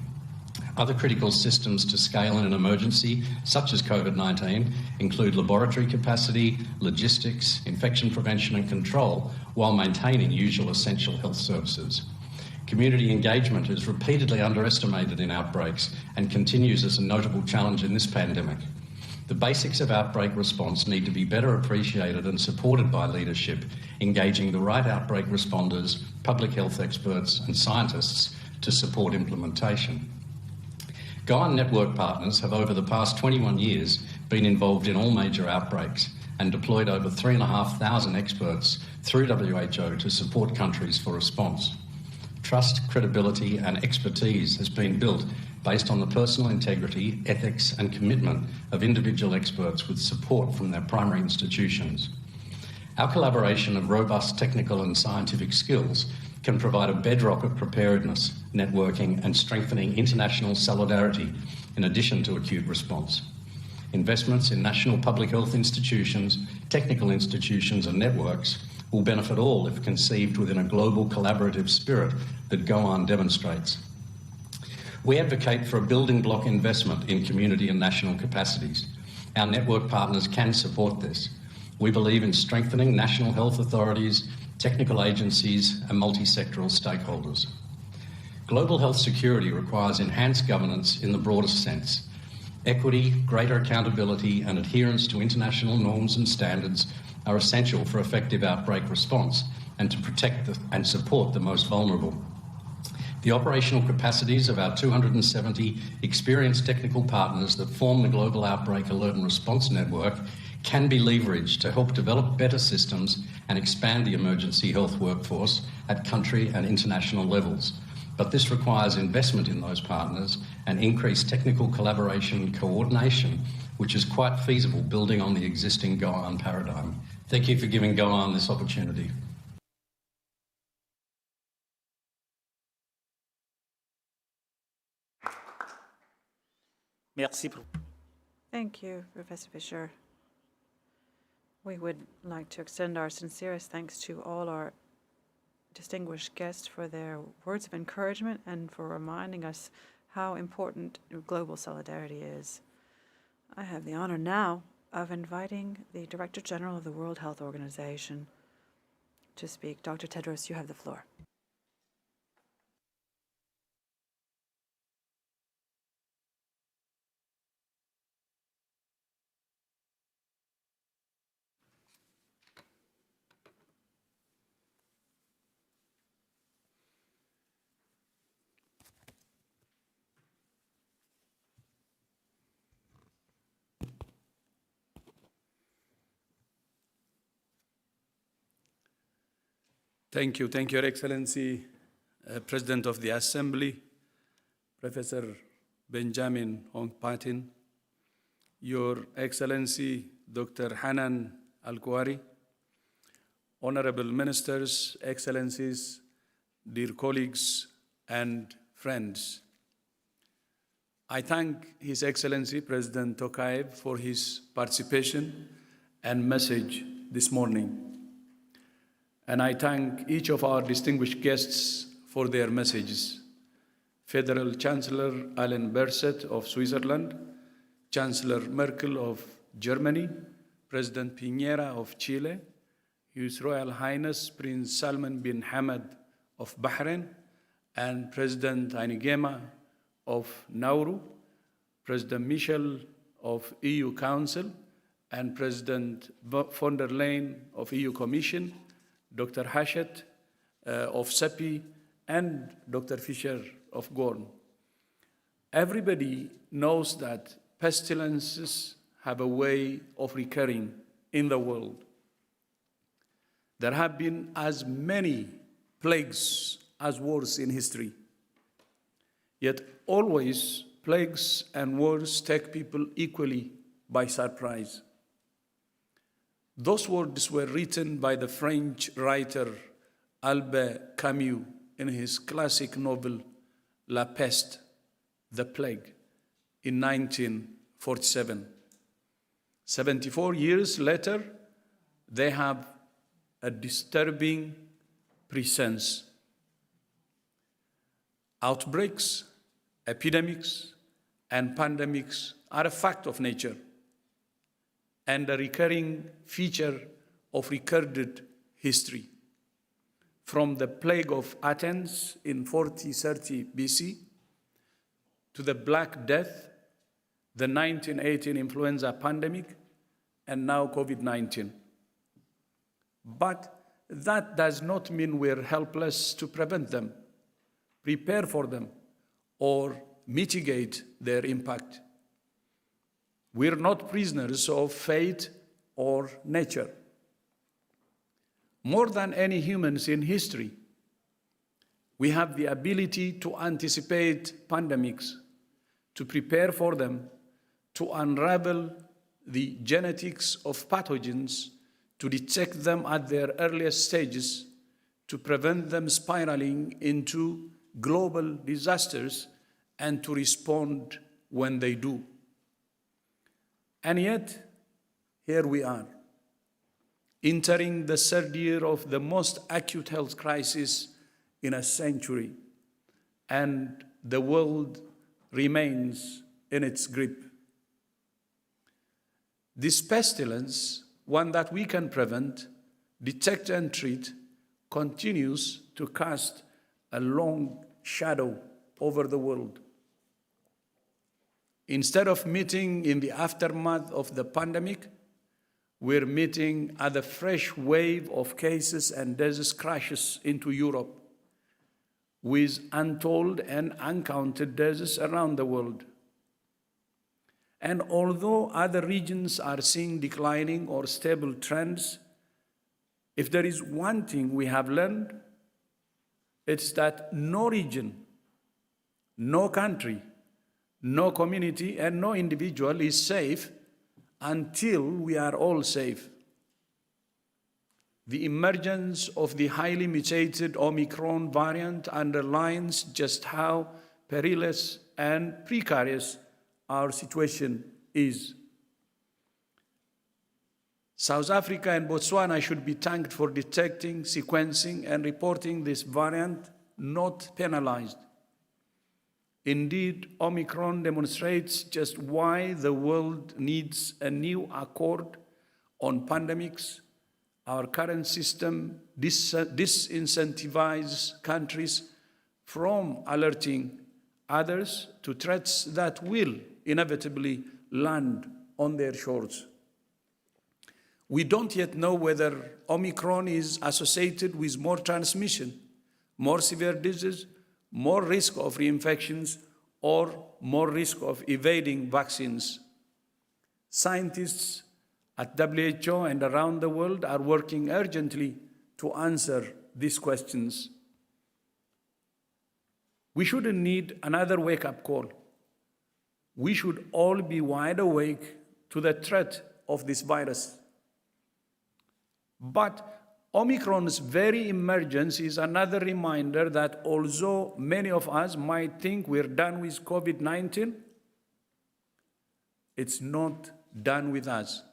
Other critical systems to scale in an emergency, such as COVID-19, include laboratory capacity, logistics, infection prevention and control, while maintaining usual essential health services. Community engagement is repeatedly underestimated in outbreaks and continues as a notable challenge in this pandemic. The basics of outbreak response need to be better appreciated and supported by leadership, engaging the right outbreak responders, public health experts and scientists to support implementation. GOAN network partners have over the past 21 years been involved in all major outbreaks and deployed over 3,500 experts through WHO to support countries for response. Trust, credibility and expertise has been built based on the personal integrity, ethics and commitment of individual experts with support from their primary institutions. Our collaboration of robust technical and scientific skills can provide a bedrock of preparedness, networking and strengthening international solidarity in addition to acute response. Investments in national public health institutions, technical institutions and networks will benefit all if conceived within a global collaborative spirit that GOAN demonstrates. We advocate for a building block investment in community and national capacities. Our network partners can support this. We believe in strengthening national health authorities, technical agencies and multi-sectoral stakeholders. Global health security requires enhanced governance in the broadest sense. Equity, greater accountability and adherence to international norms and standards are essential for effective outbreak response and to protect and support the most vulnerable. The operational capacities of our 270 experienced technical partners that form the Global Outbreak Alert and Response Network can be leveraged to help develop better systems and expand the emergency health workforce at country and international levels. But this requires investment in those partners and increased technical collaboration and coordination, which is quite feasible building on the existing GOAN paradigm. Thank you for giving GOAN this opportunity. Merci. Thank you, Professor Fisher. We would like to extend our sincerest thanks to all our distinguished guests for their words of encouragement and for reminding us how important global solidarity is. I have the honor now of inviting the Director General of the World Health Organization to speak. Dr. Tedros, you have the floor. Thank you, Your Excellency, President of the Assembly, Professor Benjamin Hong-Patin, Your Excellency, Dr. Hanan Al-Kuwari, Honorable Ministers, Excellencies, dear colleagues and friends. I thank His Excellency, President Tokayev, for his participation and message this morning. And I thank each of our distinguished guests for their messages. Federal Chancellor Alain Berset of Switzerland, Chancellor Merkel of Germany, President Pinera of Chile, His Royal Highness Prince Salman bin Hamad of Bahrain, and President Ainigema of Nauru, President Michel of EU Council, and President von der Leyen of EU Commission, Dr. Hachette of CEPI, and Dr. Fisher of GORN. Everybody knows that pestilences have a way of recurring in the world. There have been as many plagues as wars in history. Yet always plagues and wars take people equally by surprise. Those words were written by the French writer Albert Camus in his classic novel La Peste, The Plague, in 1947. 74 years later, they have a disturbing presence. Outbreaks, epidemics, and pandemics are a fact of nature and a recurring feature of recorded history. from the plague of Athens in 40-30 BC to the Black Death, the 1918 influenza pandemic, and now COVID-19. But that does not mean we're helpless to prevent them, prepare for them, or mitigate their impact. We're not prisoners of fate or nature. More than any humans in history, we have the ability to anticipate pandemics, to prepare for them, to unravel the genetics of pathogens, to detect them at their earliest stages, to prevent them spiraling into global disasters, and to respond when they do. And yet, here we are, entering the third year of the most acute health crisis in a century, and the world remains in its grip. This pestilence, one that we can prevent, detect, and treat, continues to cast a long shadow over the world. Instead of meeting in the aftermath of the pandemic, we're meeting at a fresh wave of cases and disease crashes into Europe, with untold and uncounted deaths around the world. And although other regions are seeing declining or stable trends, if there is one thing we have learned, it's that no region, no country, no community, and no individual is safe until we are all safe. The emergence of the highly mutated Omicron variant underlines just how perilous and precarious our situation is. South Africa and Botswana should be thanked for detecting, sequencing, and reporting this variant, not penalized. Indeed, Omicron demonstrates just why the world needs a new accord on pandemics. Our current system disincentivizes countries from alerting others to threats that will inevitably land on their shores. We don't yet know whether Omicron is associated with more transmission, more severe disease, more risk of reinfections, or more risk of evading vaccines. Scientists at WHO and around the world are working urgently to answer these questions. We shouldn't need another wake-up call. We should all be wide awake to the threat of this virus. But Omicron's very emergence is another reminder that although many of us might think we're done with COVID-19, it's not done with us.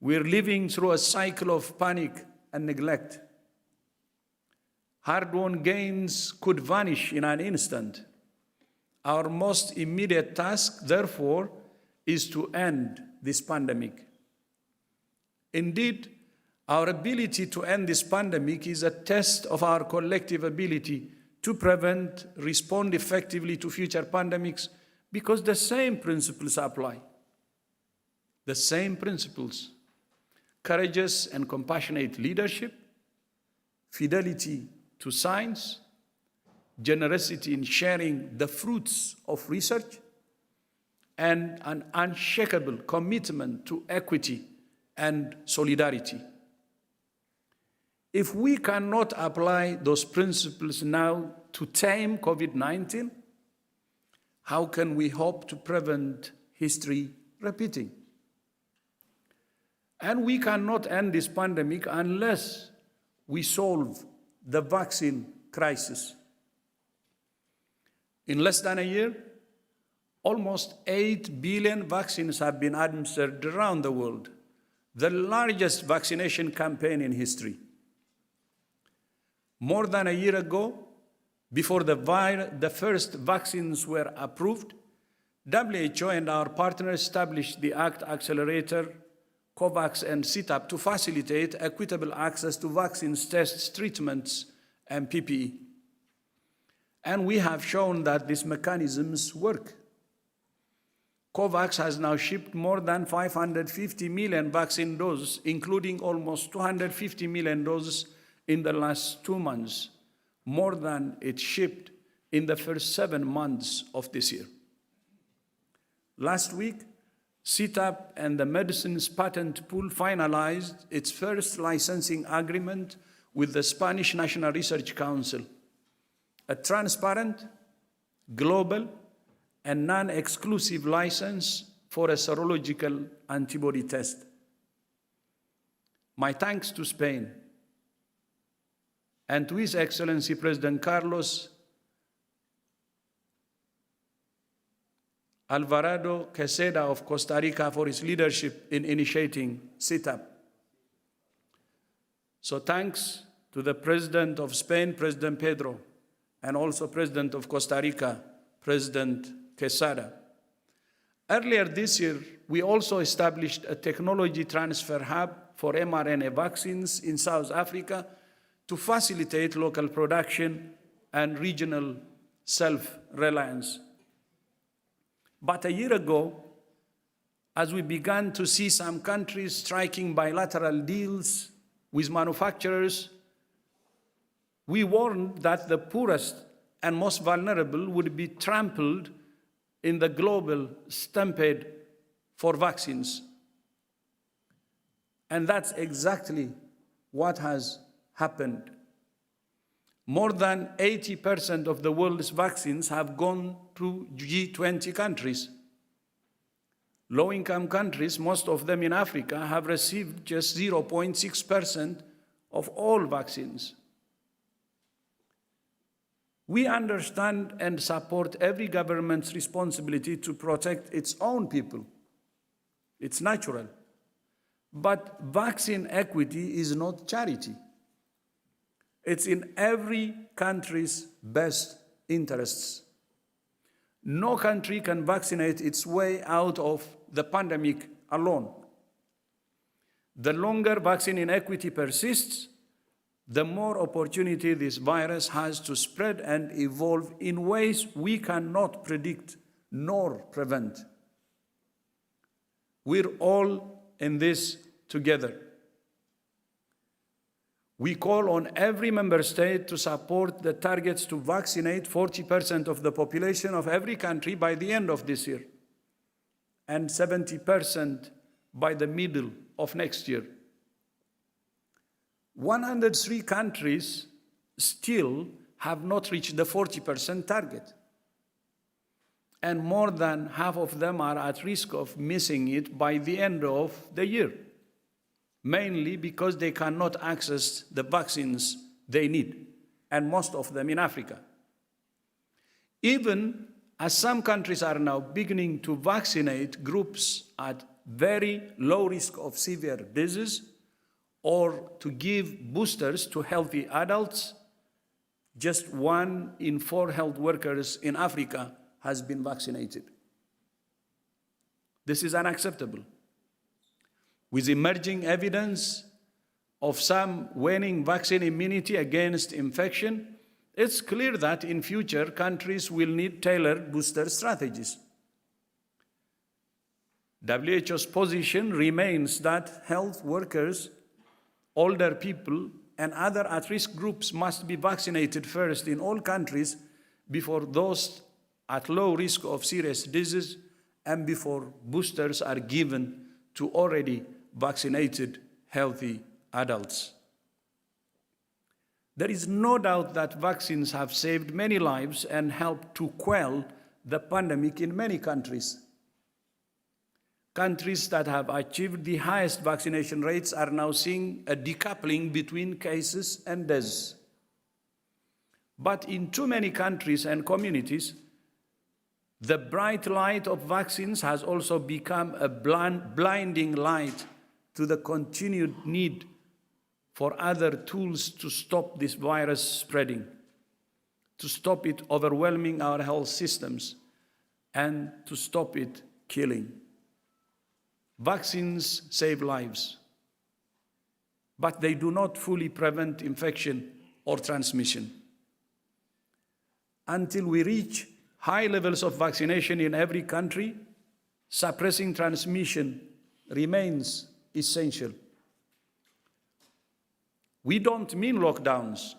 We're living through a cycle of panic and neglect. Hard-won gains could vanish in an instant. Our most immediate task, therefore, is to end this pandemic. Indeed, our ability to end this pandemic is a test of our collective ability to prevent, respond effectively to future pandemics, because the same principles apply. The same principles: courageous and compassionate leadership, fidelity to science, generosity in sharing the fruits of research, and an unshakable commitment to equity and solidarity. If we cannot apply those principles now to tame COVID-19, how can we hope to prevent history repeating? And we cannot end this pandemic unless we solve the vaccine crisis. In less than a year, almost 8 billion vaccines have been administered around the world, the largest vaccination campaign in history. More than a year ago, before the first vaccines were approved, WHO and our partners established the ACT Accelerator COVAX and CTAP to facilitate equitable access to vaccines, tests, treatments, and PPE. And we have shown that these mechanisms work. COVAX has now shipped more than 550 million vaccine doses, including almost 250 million doses in the last 2 months, more than it shipped in the first 7 months of this year. Last week, CTAP and the Medicines Patent Pool finalized its first licensing agreement with the Spanish National Research Council, a transparent, global, and non-exclusive license for a serological antibody test. My thanks to Spain and to His Excellency President Carlos Alvarado Quesada of Costa Rica for his leadership in initiating CTAP. So thanks to the President of Spain, President Pedro, and also President of Costa Rica, President Quesada. Earlier this year, we also established a technology transfer hub for mRNA vaccines in South Africa to facilitate local production and regional self-reliance. But a year ago, as we began to see some countries striking bilateral deals with manufacturers, we warned that the poorest and most vulnerable would be trampled in the global stampede for vaccines. And that's exactly what has happened. More than 80% of the world's vaccines have gone to G20 countries. Low-income countries, most of them in Africa, have received just 0.6% of all vaccines. We understand and support every government's responsibility to protect its own people. It's natural. But vaccine equity is not charity. It's in every country's best interests. No country can vaccinate its way out of the pandemic alone. The longer vaccine inequity persists, the more opportunity this virus has to spread and evolve in ways we cannot predict nor prevent. We're all in this together. We call on every member state to support the targets to vaccinate 40% of the population of every country by the end of this year, and 70% by the middle of next year. 103 countries still have not reached the 40% target, and more than half of them are at risk of missing it by the end of the year, mainly because they cannot access the vaccines they need, and most of them in Africa. Even as some countries are now beginning to vaccinate groups at very low risk of severe disease, or to give boosters to healthy adults, just 1 in 4 health workers in Africa has been vaccinated. This is unacceptable. With emerging evidence of some waning vaccine immunity against infection, it's clear that in future countries will need tailored booster strategies. WHO's position remains that health workers, older people, and other at-risk groups must be vaccinated first in all countries before those at low risk of serious disease and before boosters are given to already vaccinated healthy adults. There is no doubt that vaccines have saved many lives and helped to quell the pandemic in many countries. Countries that have achieved the highest vaccination rates are now seeing a decoupling between cases and deaths. But in too many countries and communities, the bright light of vaccines has also become a blinding light to the continued need for other tools to stop this virus spreading, to stop it overwhelming our health systems, and to stop it killing. Vaccines save lives, but they do not fully prevent infection or transmission. Until we reach high levels of vaccination in every country, suppressing transmission remains essential. We don't mean lockdowns,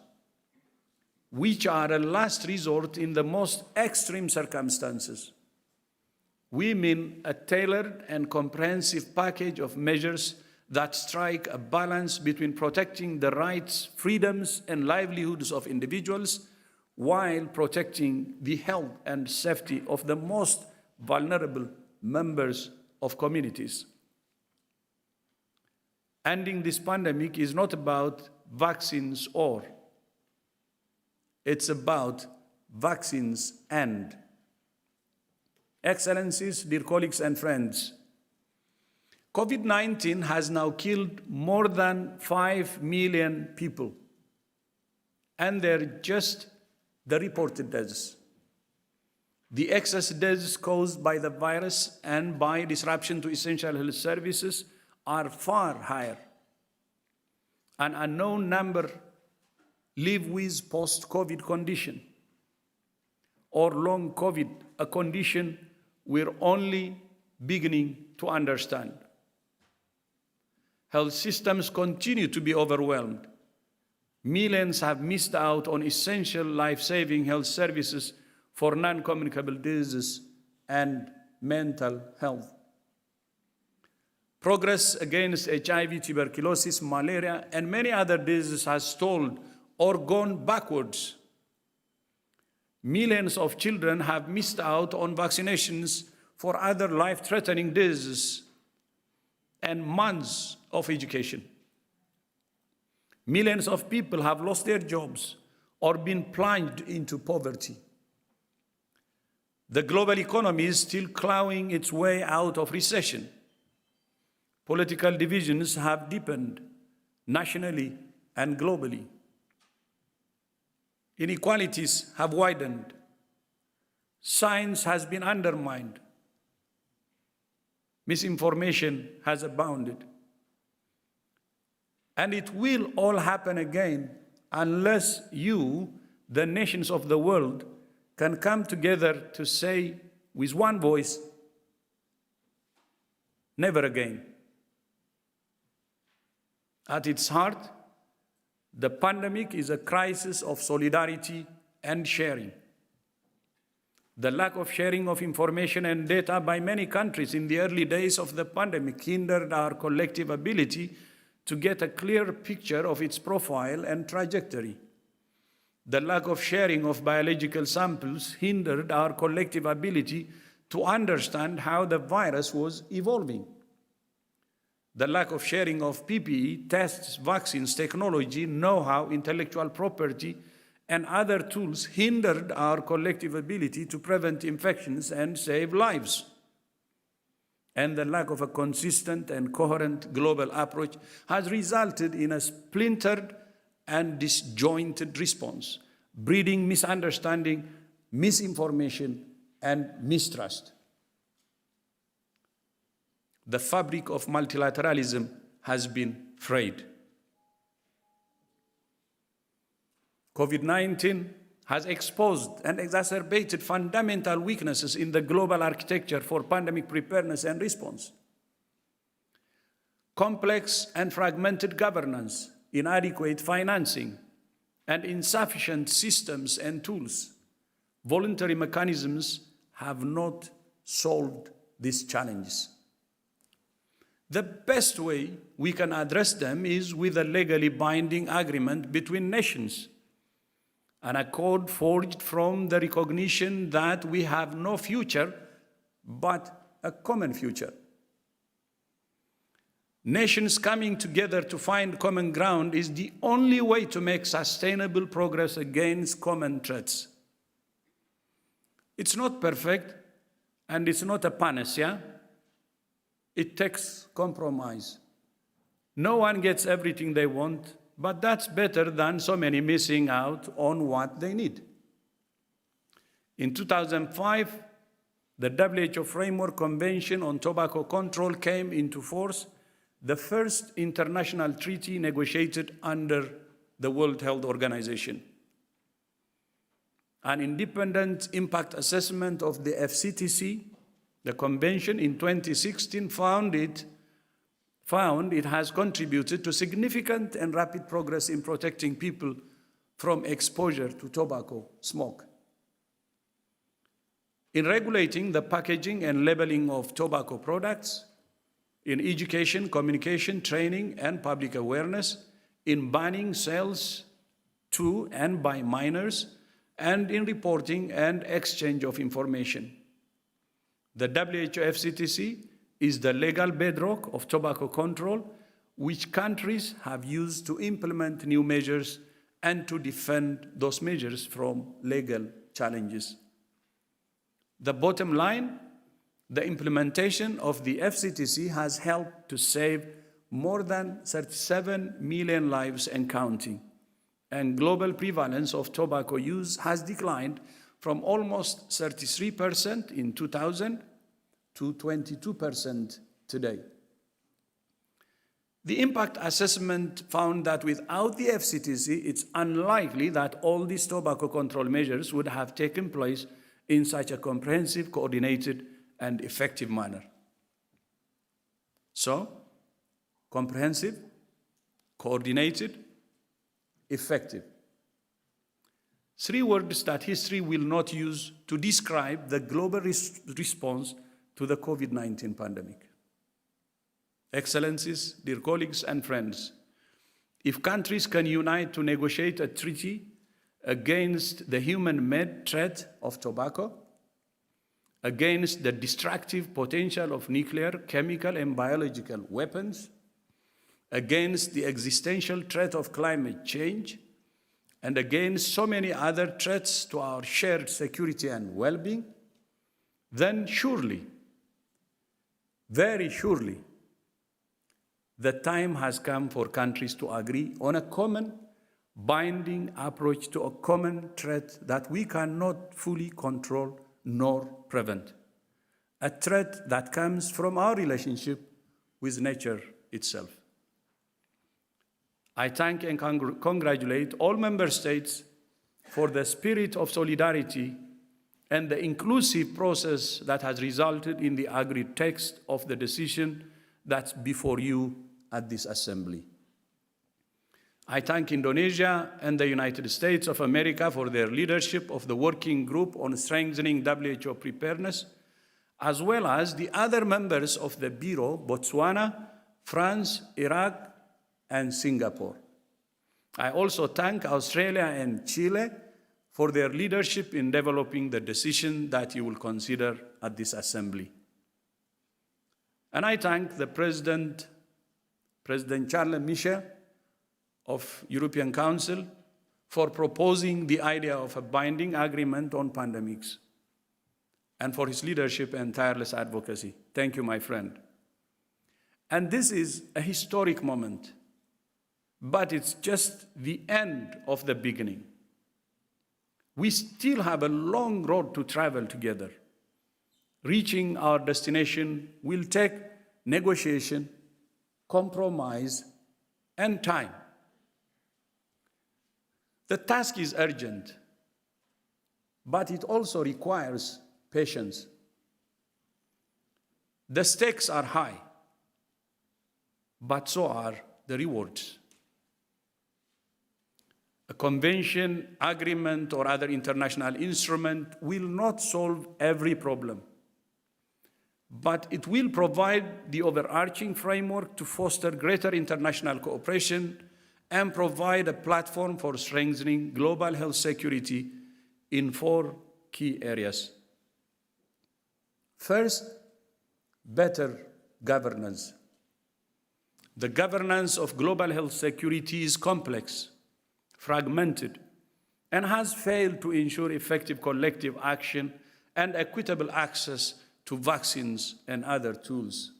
which are a last resort in the most extreme circumstances. We mean a tailored and comprehensive package of measures that strike a balance between protecting the rights, freedoms, and livelihoods of individuals while protecting the health and safety of the most vulnerable members of communities. Ending this pandemic is not about vaccines or, it's about vaccines and. Excellencies, dear colleagues and friends, COVID-19 has now killed more than 5 million people, and they're just the reported deaths. The excess deaths caused by the virus and by disruption to essential health services are far higher. An unknown number live with post-COVID condition or long COVID, a condition we're only beginning to understand. Health systems continue to be overwhelmed. Millions have missed out on essential life-saving health services for non-communicable diseases and mental health. Progress against HIV, tuberculosis, malaria, and many other diseases has stalled or gone backwards. Millions of children have missed out on vaccinations for other life-threatening diseases and months of education. Millions of people have lost their jobs or been plunged into poverty. The global economy is still clawing its way out of recession. Political divisions have deepened nationally and globally. Inequalities have widened. Science has been undermined. Misinformation has abounded. And it will all happen again unless you, the nations of the world, can come together to say with one voice, never again. At its heart, the pandemic is a crisis of solidarity and sharing. The lack of sharing of information and data by many countries in the early days of the pandemic hindered our collective ability to get a clear picture of its profile and trajectory. The lack of sharing of biological samples hindered our collective ability to understand how the virus was evolving. The lack of sharing of PPE, tests, vaccines, technology, know-how, intellectual property, and other tools hindered our collective ability to prevent infections and save lives. And the lack of a consistent and coherent global approach has resulted in a splintered and disjointed response, breeding misunderstanding, misinformation, and mistrust. The fabric of multilateralism has been frayed. COVID-19 has exposed and exacerbated fundamental weaknesses in the global architecture for pandemic preparedness and response. Complex and fragmented governance, inadequate financing, and insufficient systems and tools, voluntary mechanisms have not solved these challenges. The best way we can address them is with a legally binding agreement between nations, an accord forged from the recognition that we have no future but a common future. Nations coming together to find common ground is the only way to make sustainable progress against common threats. It's not perfect, and it's not a panacea. It takes compromise. No one gets everything they want, but that's better than so many missing out on what they need. In 2005, the WHO Framework Convention on Tobacco Control came into force, the first international treaty negotiated under the World Health Organization. An independent impact assessment of the FCTC, the convention in 2016, found it has contributed to significant and rapid progress in protecting people from exposure to tobacco smoke. In regulating the packaging and labeling of tobacco products, in education, communication, training, and public awareness, in banning sales to and by minors, and in reporting and exchange of information. The WHO FCTC is the legal bedrock of tobacco control, which countries have used to implement new measures and to defend those measures from legal challenges. The bottom line, the implementation of the FCTC has helped to save more than 37 million lives and counting, and global prevalence of tobacco use has declined from almost 33% in 2000 to 22% today. The impact assessment found that without the FCTC, it's unlikely that all these tobacco control measures would have taken place in such a comprehensive, coordinated, and effective manner. So, comprehensive, coordinated, effective. Three words that history will not use to describe the global response to the COVID-19 pandemic. Excellencies, dear colleagues and friends, if countries can unite to negotiate a treaty against the human-made threat of tobacco, against the destructive potential of nuclear, chemical, and biological weapons, against the existential threat of climate change, and against so many other threats to our shared security and well-being, then surely, very surely, the time has come for countries to agree on a common, binding approach to a common threat that we cannot fully control nor prevent, a threat that comes from our relationship with nature itself. I thank and congratulate all member states for the spirit of solidarity and the inclusive process that has resulted in the agreed text of the decision that's before you at this assembly. I thank Indonesia and the United States of America for their leadership of the working group on strengthening WHO preparedness, as well as the other members of the Bureau, Botswana, France, Iraq, and Singapore. I also thank Australia and Chile for their leadership in developing the decision that you will consider at this assembly. And I thank the President Charles Michel of European Council for proposing the idea of a binding agreement on pandemics and for his leadership and tireless advocacy. Thank you, my friend. And this is a historic moment, but it's just the end of the beginning. We still have a long road to travel together. Reaching our destination will take negotiation, compromise, and time. The task is urgent, but it also requires patience. The stakes are high, but so are the rewards. A convention, agreement, or other international instrument will not solve every problem, but it will provide the overarching framework to foster greater international cooperation and provide a platform for strengthening global health security in 4 key areas. First, better governance. The governance of global health security is complex, fragmented, and has failed to ensure effective collective action and equitable access to vaccines and other tools.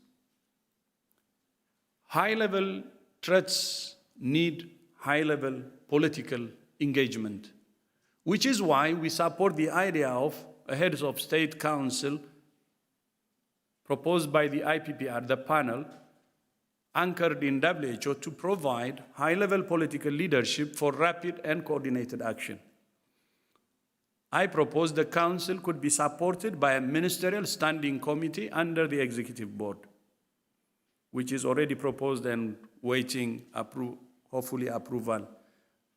High-level threats need high-level political engagement, which is why we support the idea of a Heads of State Council proposed by the IPPR, the panel, anchored in WHO to provide high-level political leadership for rapid and coordinated action. I propose the Council could be supported by a ministerial standing committee under the Executive Board, which is already proposed and waiting, hopefully, approval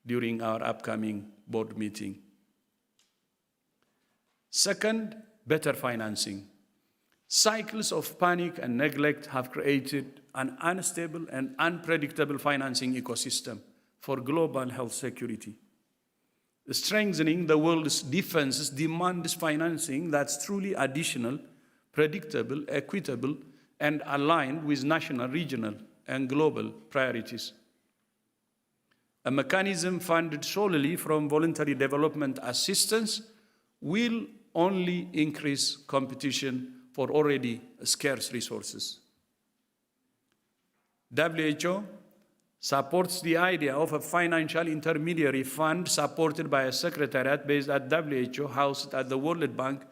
during our upcoming board meeting. Second, better financing. Cycles of panic and neglect have created an unstable and unpredictable financing ecosystem for global health security. Strengthening the world's defenses demands financing that's truly additional, predictable, equitable, and aligned with national, regional, and global priorities. A mechanism funded solely from voluntary development assistance will only increase competition for already scarce resources. WHO supports the idea of a financial intermediary fund supported by a secretariat based at WHO, housed at the World Bank,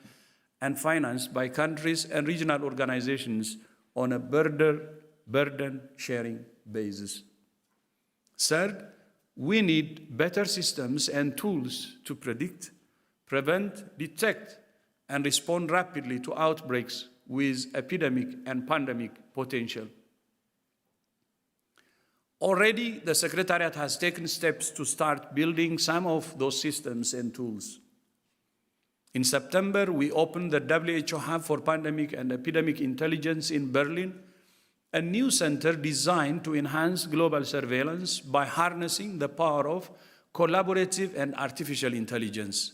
and financed by countries and regional organizations on a burden-sharing basis. Third, we need better systems and tools to predict, prevent, detect, and respond rapidly to outbreaks with epidemic and pandemic potential. Already, the Secretariat has taken steps to start building some of those systems and tools. In September, we opened the WHO Hub for Pandemic and Epidemic Intelligence in Berlin, a new center designed to enhance global surveillance by harnessing the power of collaborative and artificial intelligence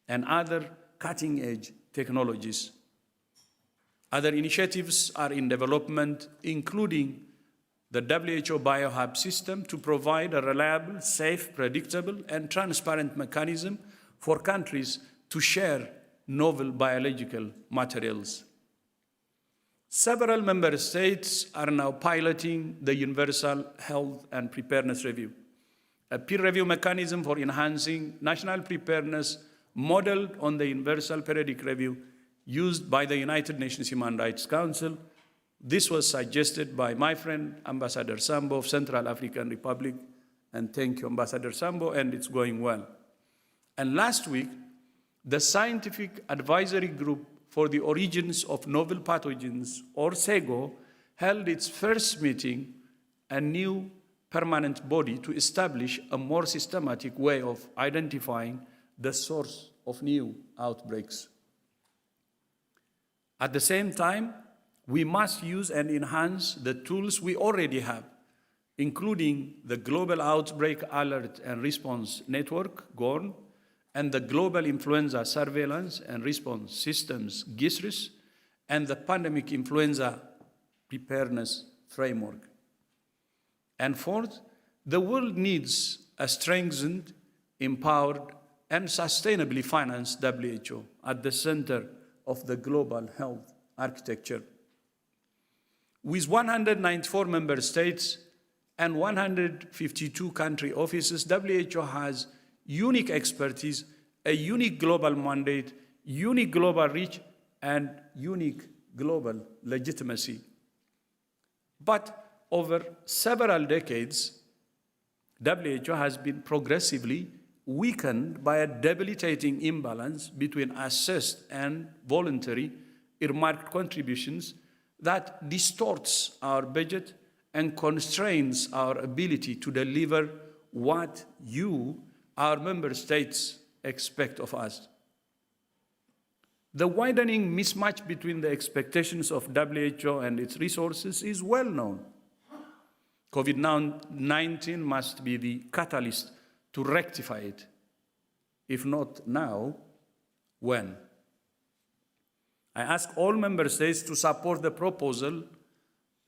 and other cutting-edge technologies. Other initiatives are in development, including the WHO BioHub system to provide a reliable, safe, predictable, and transparent mechanism for countries to share novel biological materials. Several member states are now piloting the Universal Health and Preparedness Review, a peer review mechanism for enhancing national preparedness modeled on the Universal Periodic Review used by the United Nations Human Rights Council. This was suggested by my friend, Ambassador Sambo of Central African Republic, and thank you, Ambassador Sambo, and it's going well. And last week, the Scientific Advisory Group for the Origins of Novel Pathogens, or SEGO, held its first meeting, a new permanent body to establish a more systematic way of identifying the source of new outbreaks. At the same time, we must use and enhance the tools we already have, including the Global Outbreak Alert and Response Network, GORN, and the Global Influenza Surveillance and Response Systems, GISRIS, and the Pandemic Influenza Preparedness Framework. And fourth, the world needs a strengthened, empowered, and sustainably financed WHO at the center of the global health architecture. With 194 member states and 152 country offices, WHO has unique expertise, a unique global mandate, unique global reach, and unique global legitimacy. But over several decades, WHO has been progressively weakened by a debilitating imbalance between assessed and voluntary earmarked contributions that distorts our budget and constrains our ability to deliver what you, our member states, expect of us. The widening mismatch between the expectations of WHO and its resources is well known. COVID-19 must be the catalyst to rectify it. If not now, when? I ask all member states to support the proposal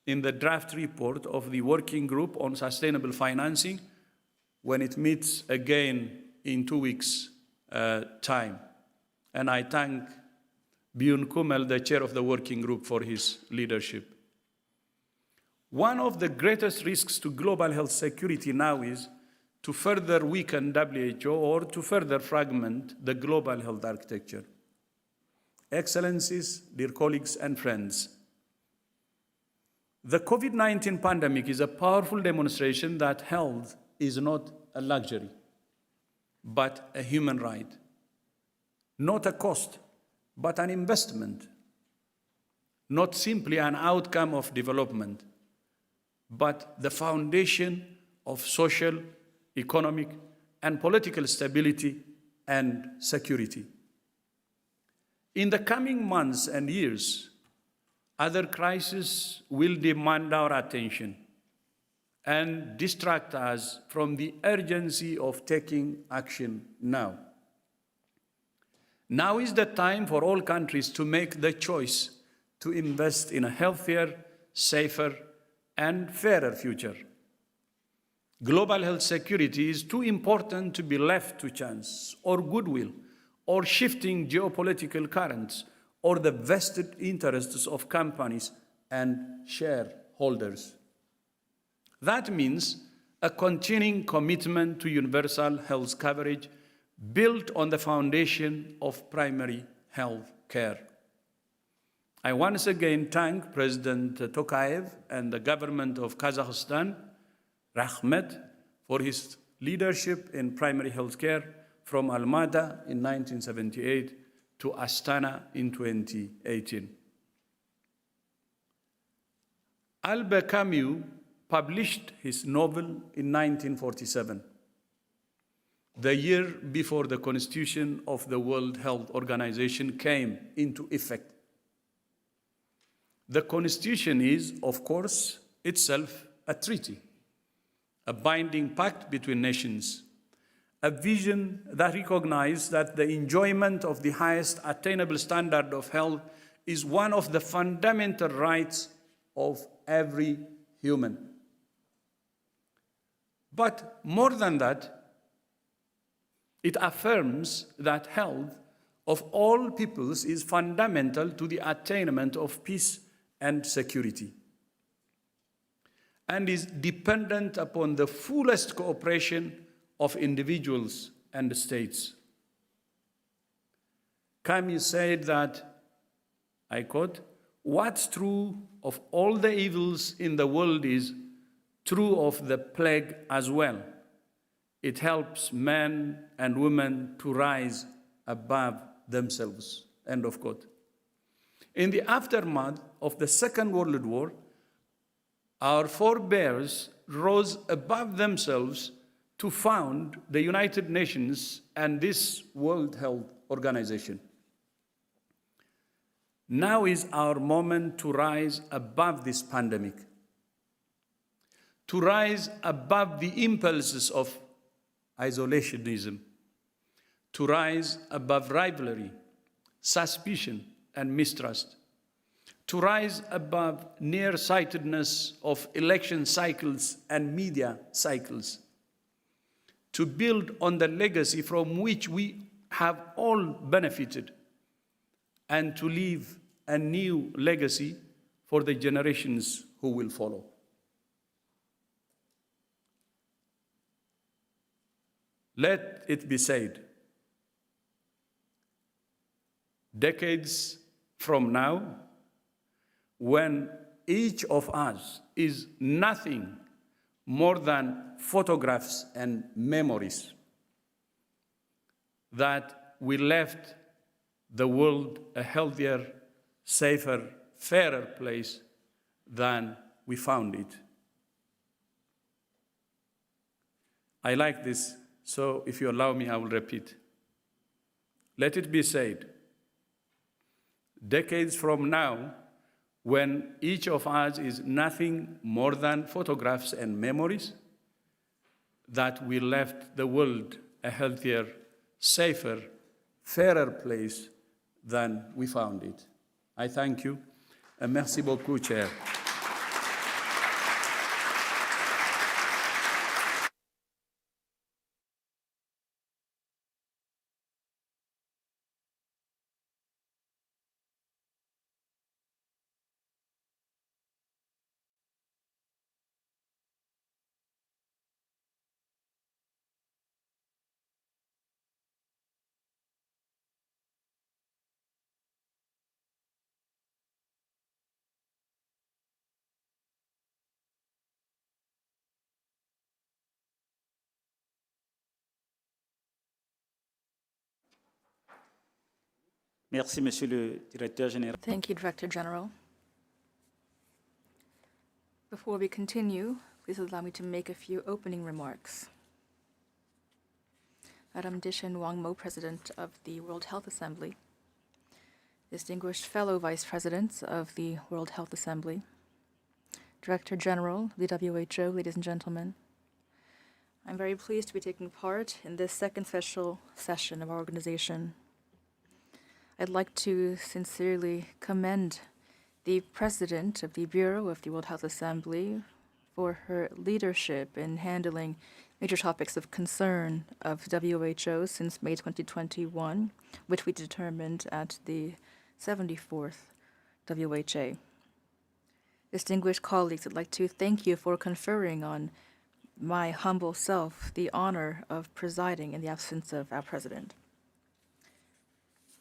in the draft report of the Working Group on Sustainable Financing when it meets again in 2 weeks' time. And I thank Björn Kummel, the chair of the Working Group, for his leadership. One of the greatest risks to global health security now is to further weaken WHO or to further fragment the global health architecture. Excellencies, dear colleagues and friends, The COVID-19 pandemic is a powerful demonstration that health is not a luxury, but a human right. Not a cost, but an investment. Not simply an outcome of development, but the foundation of social, economic, and political stability and security. In the coming months and years, other crises will demand our attention and distract us from the urgency of taking action now. Now is the time for all countries to make the choice to invest in a healthier, safer, and fairer future. Global health security is too important to be left to chance or goodwill or shifting geopolitical currents or the vested interests of companies and shareholders. That means a continuing commitment to universal health coverage built on the foundation of primary health care. I once again thank President Tokayev and the government of Kazakhstan, Rahmet, for his leadership in primary health care from Almata in 1978 to Astana in 2018. Albert Camus published his novel in 1947, the year before the Constitution of the World Health Organization came into effect. The Constitution is, of course, itself a treaty, a binding pact between nations, a vision that recognizes that the enjoyment of the highest attainable standard of health is one of the fundamental rights of every human. But more than that, it affirms that health of all peoples is fundamental to the attainment of peace and security, and is dependent upon the fullest cooperation of individuals and states. Camus said that, I quote, "What's true of all the evils in the world is true of the plague as well. It helps men and women to rise above themselves," end of quote. In the aftermath of the Second World War, our forebears rose above themselves to found the United Nations and this World Health Organization. Now is our moment to rise above this pandemic, to rise above the impulses of isolationism, to rise above rivalry, suspicion, and mistrust, to rise above nearsightedness of election cycles and media cycles, to build on the legacy from which we have all benefited, and to leave a new legacy for the generations who will follow. Let it be said, decades from now, when each of us is nothing more than photographs and memories, that we left the world a healthier, safer, fairer place than we found it. I like this, so if you allow me, I will repeat. Let it be said, decades from now, when each of us is nothing more than photographs and memories, that we left the world a healthier, safer, fairer place than we found it. I thank you, and merci beaucoup, Chair. Merci, Monsieur le Directeur Général. Thank you, Director General. Before we continue, please allow me to make a few opening remarks. Madam Dishin Wangmo, President of the World Health Assembly, distinguished fellow Vice Presidents of the World Health Assembly, Director General of the WHO, ladies and gentlemen, I'm very pleased to be taking part in this second special session of our organization. I'd like to sincerely commend the President of the Bureau of the World Health Assembly for her leadership in handling major topics of concern of WHO since May 2021, which we determined at the 74th WHA. Distinguished colleagues, I'd like to thank you for conferring on my humble self the honor of presiding in the absence of our President.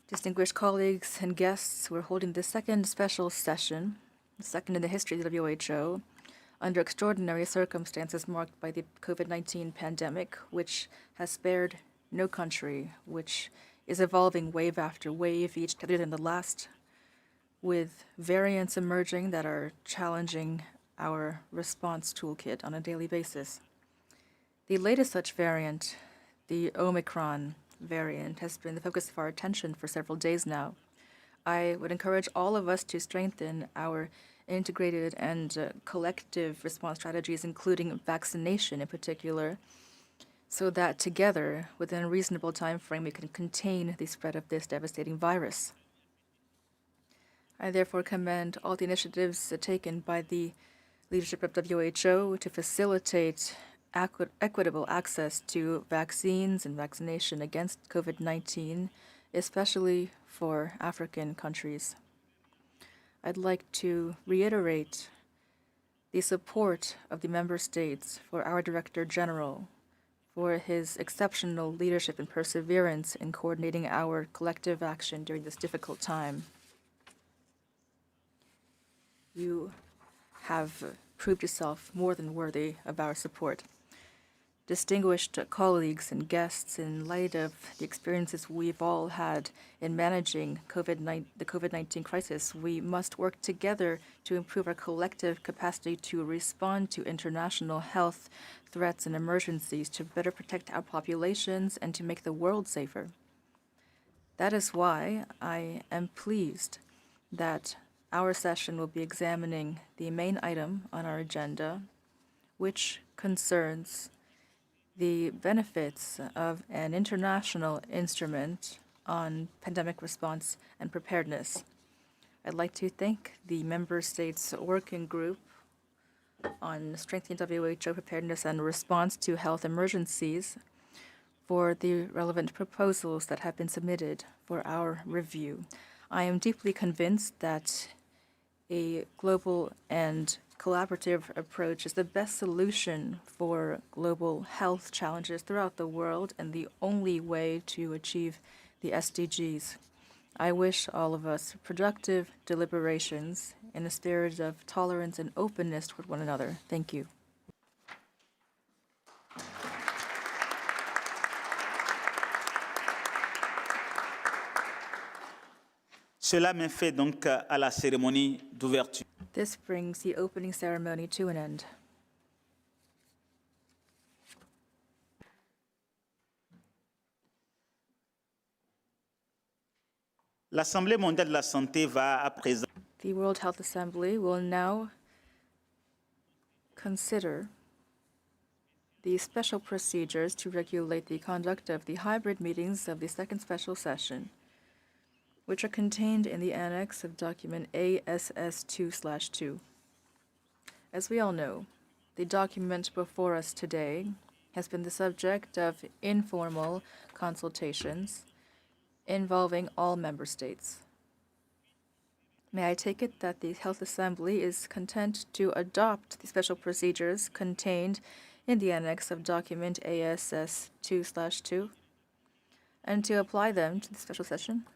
Distinguished colleagues and guests, we're holding the second special session, the second in the history of the WHO, under extraordinary circumstances marked by the COVID-19 pandemic, which has spared no country, which is evolving wave after wave, each heavier than the last, with variants emerging that are challenging our response toolkit on a daily basis. The latest such variant, the Omicron variant, has been the focus of our attention for several days now. I would encourage all of us to strengthen our integrated and collective response strategies, including vaccination in particular, so that together, within a reasonable time frame, we can contain the spread of this devastating virus. I therefore commend all the initiatives taken by the leadership of WHO to facilitate equitable access to vaccines and vaccination against COVID-19, especially for African countries. I'd like to reiterate the support of the member states for our Director General, for his exceptional leadership and perseverance in coordinating our collective action during this difficult time. You have proved yourself more than worthy of our support. Distinguished colleagues and guests, in light of the experiences we've all had in managing the COVID-19 crisis, we must work together to improve our collective capacity to respond to international health threats and emergencies, to better protect our populations and to make the world safer. That is why I am pleased that our session will be examining the main item on our agenda, which concerns the benefits of an international instrument on pandemic response and preparedness. I'd like to thank the Member States Working Group on strengthening WHO preparedness and response to health emergencies for the relevant proposals that have been submitted for our review. I am deeply convinced that a global and collaborative approach is the best solution for global health challenges throughout the world and the only way to achieve the SDGs. I wish all of us productive deliberations in a spirit of tolerance and openness toward one another. Thank you. Cela me fait donc à la cérémonie d'ouverture. This brings the opening ceremony to an end. L'Assemblée mondiale de la santé va à présent. The World Health Assembly will now consider the special procedures to regulate the conduct of the hybrid meetings of the second special session, which are contained in the annex of document ASS2/2. As we all know, the document before us today has been the subject of informal consultations involving all member states. May I take it that the Health Assembly is content to adopt the special procedures contained in the annex of document ASS2/2 and to apply them to the special session?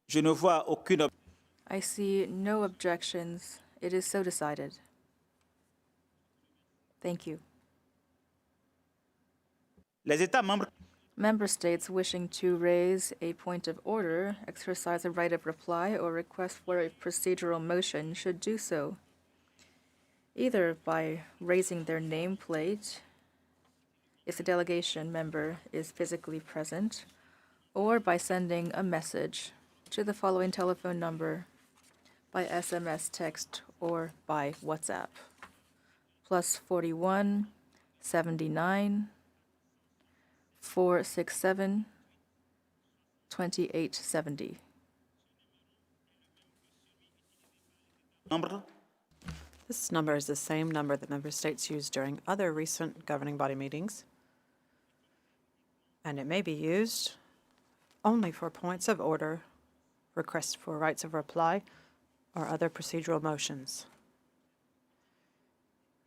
Je ne vois aucune. I see no objections. It is so decided. Thank you. Les États membres Member states wishing to raise a point of order, exercise a right of reply, or request for a procedural motion should do so, either by raising their nameplate if the delegation member is physically present, or by sending a message to the following telephone number by SMS, text, or by WhatsApp. +41 79 467 2870. membres This number is the same number that member states used during other recent governing body meetings, and it may be used only for points of order, requests for rights of reply, or other procedural motions.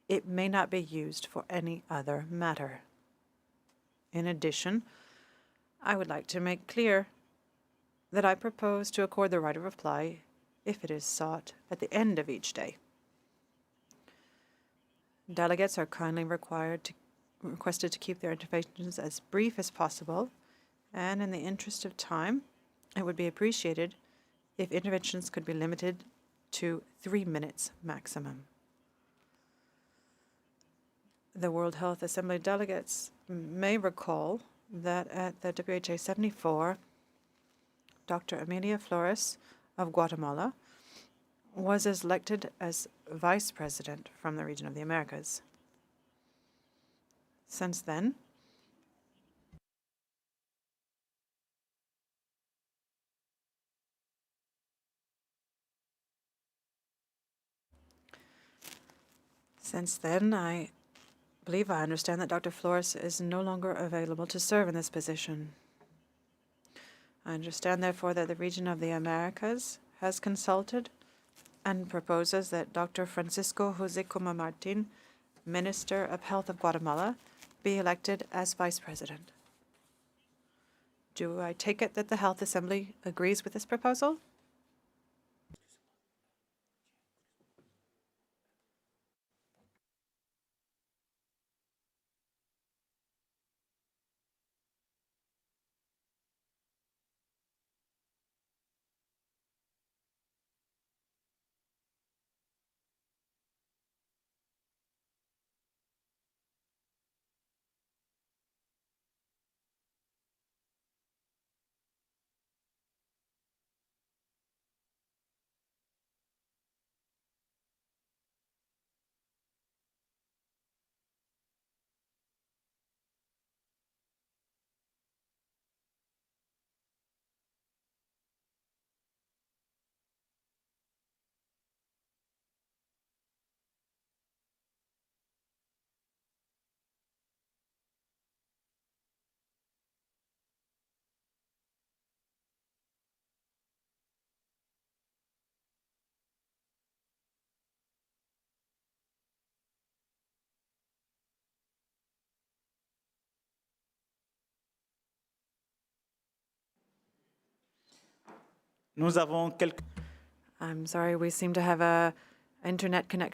It may not be used for any other matter. In addition, I would like to make clear that I propose to accord the right of reply if it is sought at the end of each day. Delegates are kindly requested to keep their interventions as brief as possible, and in the interest of time, it would be appreciated if interventions could be limited to 3 minutes maximum. The World Health Assembly delegates may recall that at the WHA 74, Dr. Emilia Flores of Guatemala was elected as vice president from the region of the Americas. Since then, I believe I understand that Dr. Flores is no longer available to serve in this position. I understand, therefore, that the region of the Americas has consulted and proposes that Dr. Francisco Jose Coma Martin, Minister of Health of Guatemala, be elected as Vice President. Do I take it that the Health Assembly agrees with this proposal? nous avons quelques I'm sorry, we seem to have a internet connection